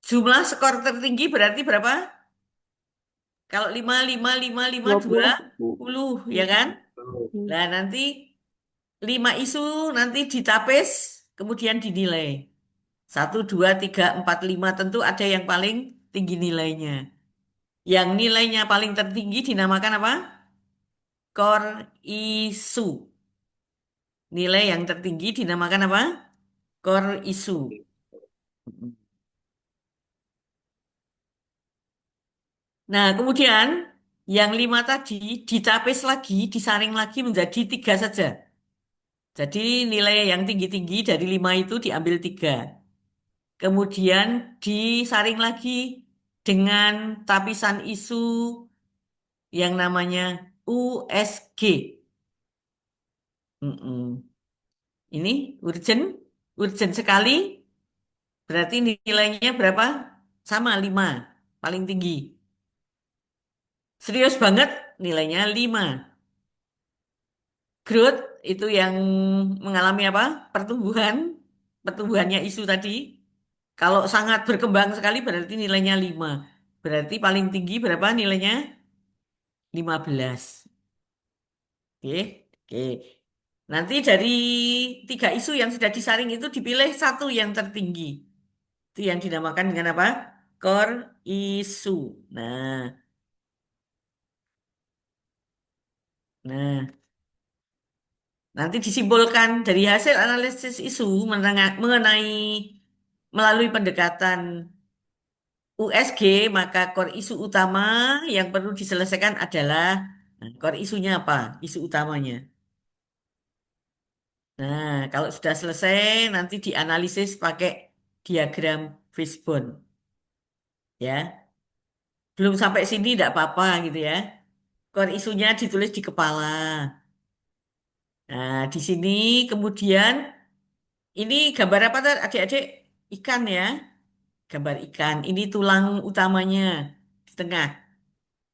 Speaker 9: Jumlah skor tertinggi berarti berapa? Kalau 5, 5, 5, 5, 20, ya kan? Nah, nanti 5 isu nanti ditapis, kemudian dinilai. 1, 2, 3, 4, 5 tentu ada yang paling tinggi nilainya. Yang nilainya paling tertinggi dinamakan apa? Core isu. Nilai yang tertinggi dinamakan apa? Core isu. Nah, kemudian yang 5 tadi ditapis lagi, disaring lagi menjadi 3 saja. Jadi nilai yang tinggi-tinggi dari 5 itu diambil 3. Kemudian disaring lagi dengan tapisan isu yang namanya USG. Ini urgent sekali. Berarti nilainya berapa? Sama 5, paling tinggi. Serius banget nilainya 5. Growth itu yang mengalami apa? Pertumbuhannya isu tadi. Kalau sangat berkembang sekali berarti nilainya 5. Berarti paling tinggi berapa nilainya? 15. Oke, oke. Nanti dari 3 isu yang sudah disaring itu dipilih 1 yang tertinggi. Itu yang dinamakan dengan apa? Core isu. Nah, nanti disimpulkan dari hasil analisis isu mengenai melalui pendekatan USG, maka core isu utama yang perlu diselesaikan adalah core isunya apa? Isu utamanya. Nah, kalau sudah selesai nanti dianalisis pakai diagram fishbone. Ya. Belum sampai sini tidak apa-apa gitu ya. Core isunya ditulis di kepala. Nah, di sini kemudian ini gambar apa tuh adik-adik? Ikan ya. Gambar ikan. Ini tulang utamanya di tengah.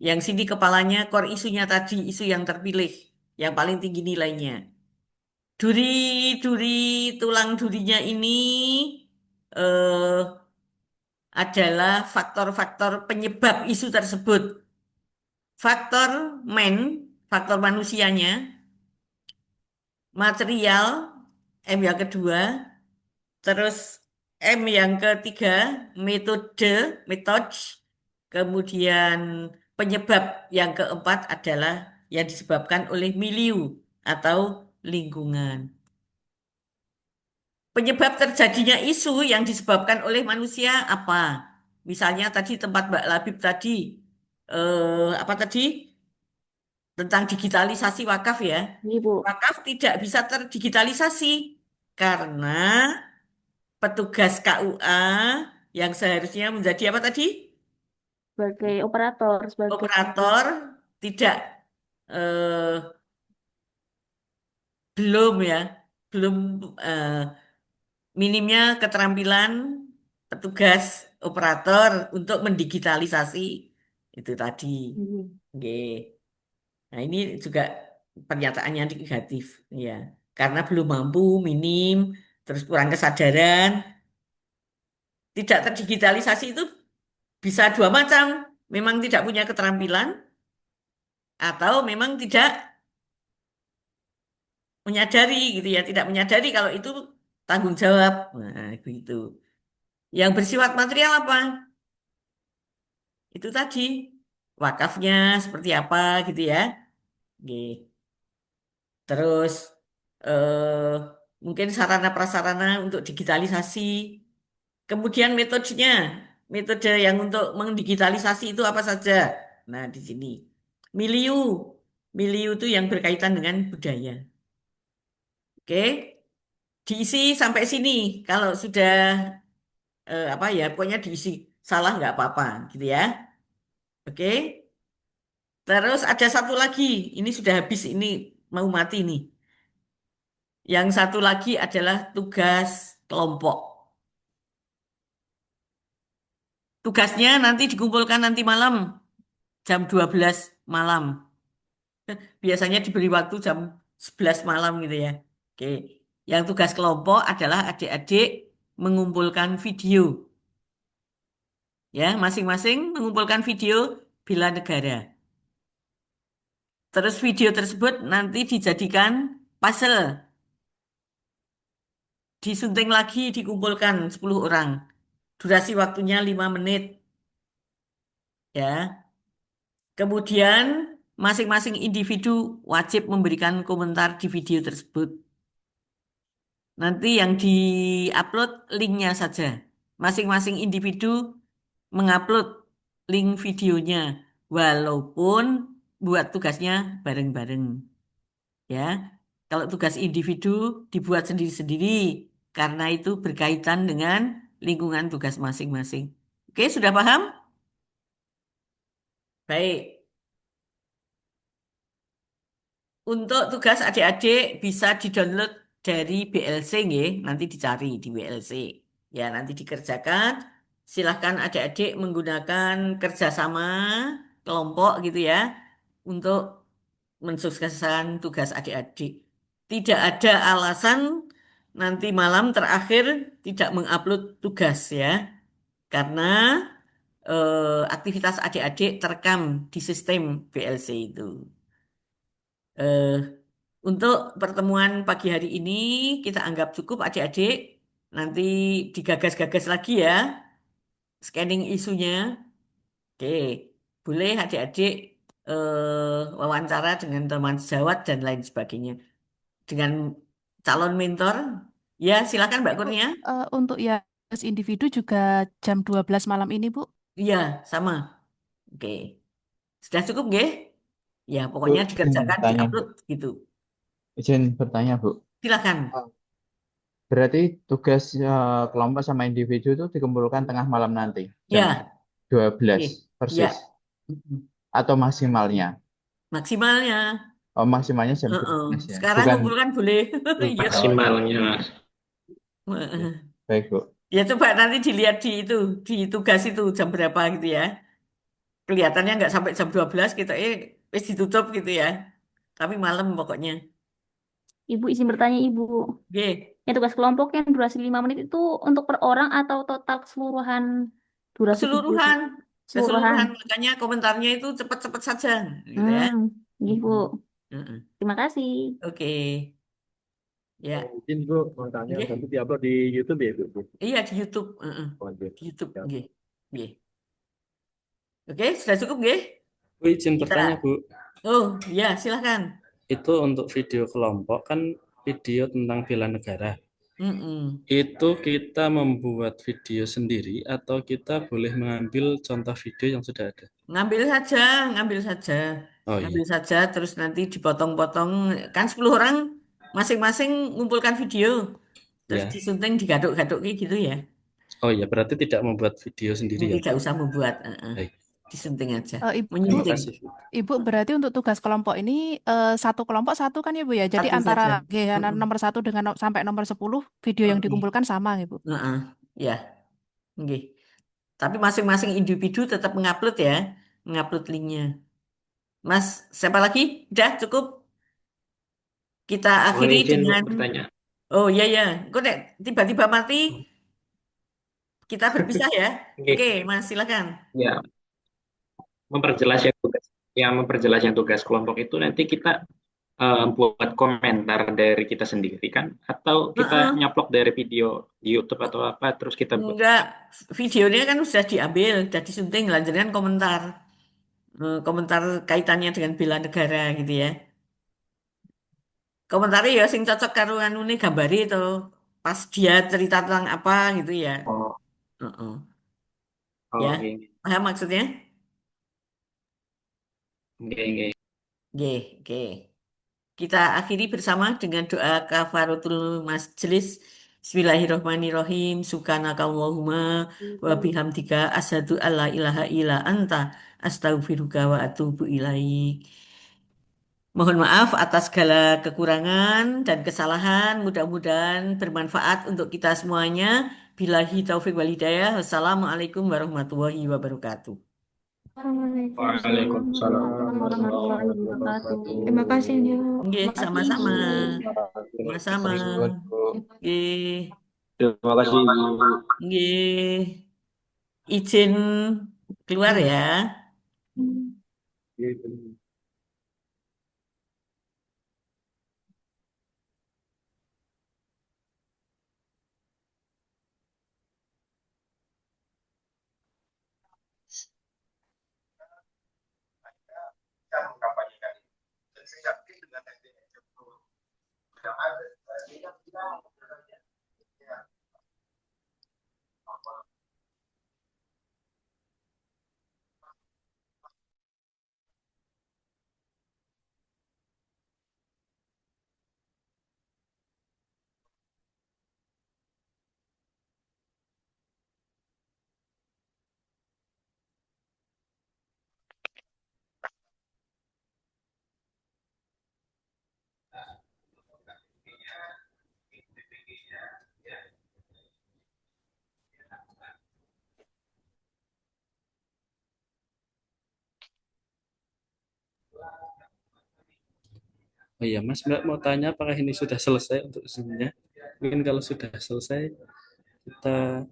Speaker 9: Yang sini kepalanya, core isunya tadi, isu yang terpilih, yang paling tinggi nilainya. Duri tulang durinya ini eh, adalah faktor-faktor penyebab isu tersebut. Faktor faktor manusianya, material, M yang kedua, terus M yang ketiga, metode, kemudian penyebab yang keempat adalah yang disebabkan oleh milieu atau lingkungan. Penyebab terjadinya isu yang disebabkan oleh manusia apa? Misalnya tadi tempat Mbak Labib tadi, apa tadi? Tentang digitalisasi wakaf ya. Wakaf tidak bisa terdigitalisasi karena petugas KUA yang seharusnya menjadi apa tadi?
Speaker 14: Sebagai operator,
Speaker 9: Operator tidak belum minimnya keterampilan petugas operator untuk mendigitalisasi itu tadi. Oke. Nah, ini juga pernyataan yang negatif, ya. Karena belum mampu, minim, terus kurang kesadaran. Tidak terdigitalisasi itu bisa dua macam. Memang tidak punya keterampilan, atau memang tidak menyadari gitu ya, tidak menyadari kalau itu tanggung jawab. Nah, gitu. Yang bersifat material apa? Itu tadi, wakafnya seperti apa gitu ya. Oke. Terus eh, mungkin sarana prasarana untuk digitalisasi. Kemudian metodenya, metode yang untuk mendigitalisasi itu apa saja? Nah, di sini. Milieu, milieu itu yang berkaitan dengan budaya. Oke, diisi sampai sini. Kalau sudah apa ya, pokoknya diisi salah nggak apa-apa, gitu ya. Oke. Terus ada satu lagi, ini sudah habis, ini mau mati nih. Yang satu lagi adalah tugas kelompok. Tugasnya nanti dikumpulkan nanti malam, jam 12 malam. Biasanya diberi waktu jam 11 malam gitu ya. Oke. Yang tugas kelompok adalah adik-adik mengumpulkan video. Ya, masing-masing mengumpulkan video bela negara. Terus video tersebut nanti dijadikan puzzle. Disunting lagi, dikumpulkan 10 orang. Durasi waktunya 5 menit. Ya. Kemudian masing-masing individu wajib memberikan komentar di video tersebut. Nanti yang di-upload linknya saja. Masing-masing individu mengupload link videonya. Walaupun buat tugasnya bareng-bareng. Ya. Kalau tugas individu dibuat sendiri-sendiri. Karena itu berkaitan dengan lingkungan tugas masing-masing. Oke, sudah paham? Baik. Untuk tugas adik-adik bisa di-download dari BLC nggih, nanti dicari di BLC. Ya, nanti dikerjakan. Silahkan adik-adik menggunakan kerjasama kelompok gitu ya untuk mensukseskan tugas adik-adik. Tidak ada alasan nanti malam terakhir tidak mengupload tugas ya. Karena aktivitas adik-adik terekam di sistem BLC itu. Eh, untuk pertemuan pagi hari ini kita anggap cukup adik-adik. Nanti digagas-gagas lagi ya. Scanning isunya. Oke, boleh adik-adik wawancara dengan teman sejawat dan lain sebagainya. Dengan calon mentor. Ya, silakan Mbak
Speaker 10: Bu,
Speaker 9: Kurnia.
Speaker 10: untuk ya individu juga jam 12 malam ini, Bu.
Speaker 9: Iya, sama. Oke. Sudah cukup nggih? Ya,
Speaker 13: Bu,
Speaker 9: pokoknya
Speaker 13: izin
Speaker 9: dikerjakan,
Speaker 13: bertanya, Bu.
Speaker 9: diupload gitu.
Speaker 13: Izin bertanya, Bu.
Speaker 9: Silakan.
Speaker 13: Berarti tugas kelompok sama individu itu dikumpulkan tengah malam nanti, jam
Speaker 9: Ya.
Speaker 13: 12
Speaker 9: Oke.
Speaker 13: persis.
Speaker 9: Ya.
Speaker 13: Atau maksimalnya?
Speaker 9: Maksimalnya.
Speaker 13: Oh, maksimalnya jam 12 ya.
Speaker 9: Sekarang
Speaker 13: Bukan
Speaker 9: kumpulkan boleh. Iya toh.
Speaker 5: Maksimalnya, Mas.
Speaker 13: Baik, Bu.
Speaker 9: Ya coba nanti dilihat di itu, di tugas itu jam berapa gitu ya. Kelihatannya nggak sampai jam 12 gitu, wis ditutup gitu ya. Tapi malam pokoknya.
Speaker 14: Ibu izin bertanya, Ibu.
Speaker 9: Oke.
Speaker 14: Yang tugas kelompok yang durasi 5 menit itu untuk per orang atau total keseluruhan durasi video?
Speaker 9: Keseluruhan.
Speaker 14: Keseluruhan.
Speaker 9: Keseluruhan. Makanya komentarnya itu cepat-cepat saja. Gitu ya.
Speaker 14: Iya, Bu.
Speaker 9: Heeh.
Speaker 14: Terima kasih.
Speaker 9: Oke. Ya.
Speaker 16: Mungkin Bu mau tanya,
Speaker 9: Oke.
Speaker 16: nanti diupload di YouTube ya Bu?
Speaker 9: Iya di YouTube. Heeh.
Speaker 16: Oh,
Speaker 9: Di YouTube.
Speaker 16: Ya.
Speaker 9: Nggih. Nggih. Oke, sudah cukup nggih?
Speaker 17: Bu, izin bertanya, Bu.
Speaker 9: Oh, ya, silakan.
Speaker 17: Itu untuk video kelompok kan video tentang bela negara.
Speaker 9: Mm-mm.
Speaker 17: Itu kita membuat video sendiri atau kita boleh mengambil contoh video yang sudah ada?
Speaker 9: Ngambil saja, ngambil saja.
Speaker 17: Oh
Speaker 9: Ngambil
Speaker 17: iya.
Speaker 9: saja, terus nanti dipotong-potong. Kan 10 orang masing-masing ngumpulkan video. Terus
Speaker 17: Ya.
Speaker 9: disunting, digaduk-gaduk kayak gitu ya.
Speaker 17: Oh iya, berarti tidak membuat video sendiri ya,
Speaker 9: Tidak
Speaker 17: Bu?
Speaker 9: usah membuat.
Speaker 17: Baik.
Speaker 9: Disunting aja.
Speaker 10: Ibu,
Speaker 17: Terima
Speaker 9: Menyunting.
Speaker 17: kasih, Bu.
Speaker 10: Ibu berarti untuk tugas kelompok ini satu kelompok satu kan ya Bu ya? Jadi
Speaker 9: Satu
Speaker 10: antara
Speaker 9: saja.
Speaker 10: nomor 1 dengan sampai nomor 10 video yang dikumpulkan sama ya Bu?
Speaker 9: Ya. Nggih. Tapi masing-masing individu tetap mengupload ya, mengupload linknya. Mas, siapa lagi? Udah cukup. Kita
Speaker 5: Mohon
Speaker 9: akhiri
Speaker 5: izin untuk
Speaker 9: dengan,
Speaker 5: bertanya.
Speaker 9: oh iya ya, kok nek tiba-tiba mati, kita berpisah ya.
Speaker 5: Oke,
Speaker 9: Oke, Mas, silakan.
Speaker 5: ya, memperjelas yang tugas kelompok itu nanti kita buat komentar dari kita sendiri kan, atau kita
Speaker 9: Heeh.
Speaker 5: nyaplok dari video di YouTube atau apa terus kita buat.
Speaker 9: Enggak, videonya kan sudah diambil, sudah disunting, lanjutkan komentar. Komentar kaitannya dengan bela negara gitu ya. Komentarnya ya sing cocok karo anune gambari itu. Pas dia cerita tentang apa gitu ya.
Speaker 5: Oh,
Speaker 9: Heeh.
Speaker 5: oh,
Speaker 9: Ya,
Speaker 5: oke,
Speaker 9: paham maksudnya?
Speaker 5: oke.
Speaker 9: Oke, oke. Kita akhiri bersama dengan doa kafaratul majelis. Bismillahirrahmanirrahim. Subhanakallahumma wa bihamdika asyhadu alla ilaha illa anta astaghfiruka wa atubu ilaik. Mohon maaf atas segala kekurangan dan kesalahan. Mudah-mudahan bermanfaat untuk kita semuanya. Billahi taufiq wal hidayah. Wassalamualaikum warahmatullahi wabarakatuh.
Speaker 5: Waalaikumsalam
Speaker 14: Warahmatullahi wabarakatuh.
Speaker 2: Terima kasih, Bu.
Speaker 9: Nggih,
Speaker 14: Terima kasih,
Speaker 9: sama-sama.
Speaker 14: Ibu.
Speaker 9: Sama-sama. Nggih.
Speaker 5: Terima kasih Ibu.
Speaker 9: Nggih. Izin keluar ya.
Speaker 17: Oh iya, Mas, Mbak mau tanya apakah ini sudah selesai untuk Zoom-nya? Mungkin kalau sudah selesai, kita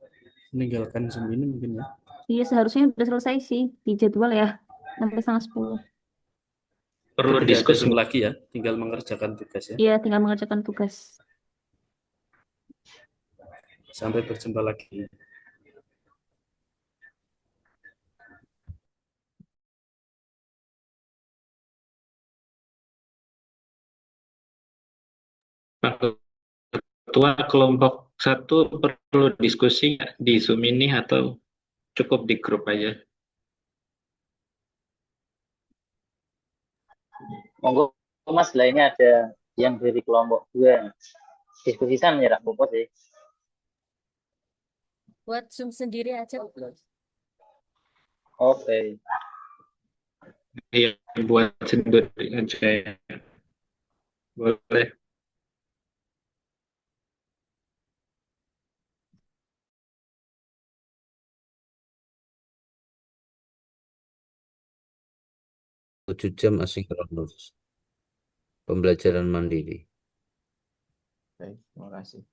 Speaker 17: meninggalkan Zoom ini mungkin ya.
Speaker 14: Iya, seharusnya udah selesai sih di jadwal ya, sampai 9:30.
Speaker 5: Perlu
Speaker 17: Tidak ada
Speaker 5: diskusi
Speaker 17: Zoom lagi ya, tinggal mengerjakan tugas ya.
Speaker 14: Iya, tinggal mengerjakan tugas.
Speaker 17: Sampai berjumpa lagi.
Speaker 5: Pak Ketua kelompok 1 perlu diskusi nggak di Zoom ini atau cukup di grup aja?
Speaker 3: Monggo Mas, lainnya ada yang dari kelompok 2. Diskusi sana ya, Popo sih.
Speaker 15: Buat Zoom sendiri aja.
Speaker 3: Oke.
Speaker 5: Iya, buat sendiri aja ya. Boleh.
Speaker 1: Tujuh jam asinkronus. Pembelajaran mandiri.
Speaker 13: Baik, terima kasih.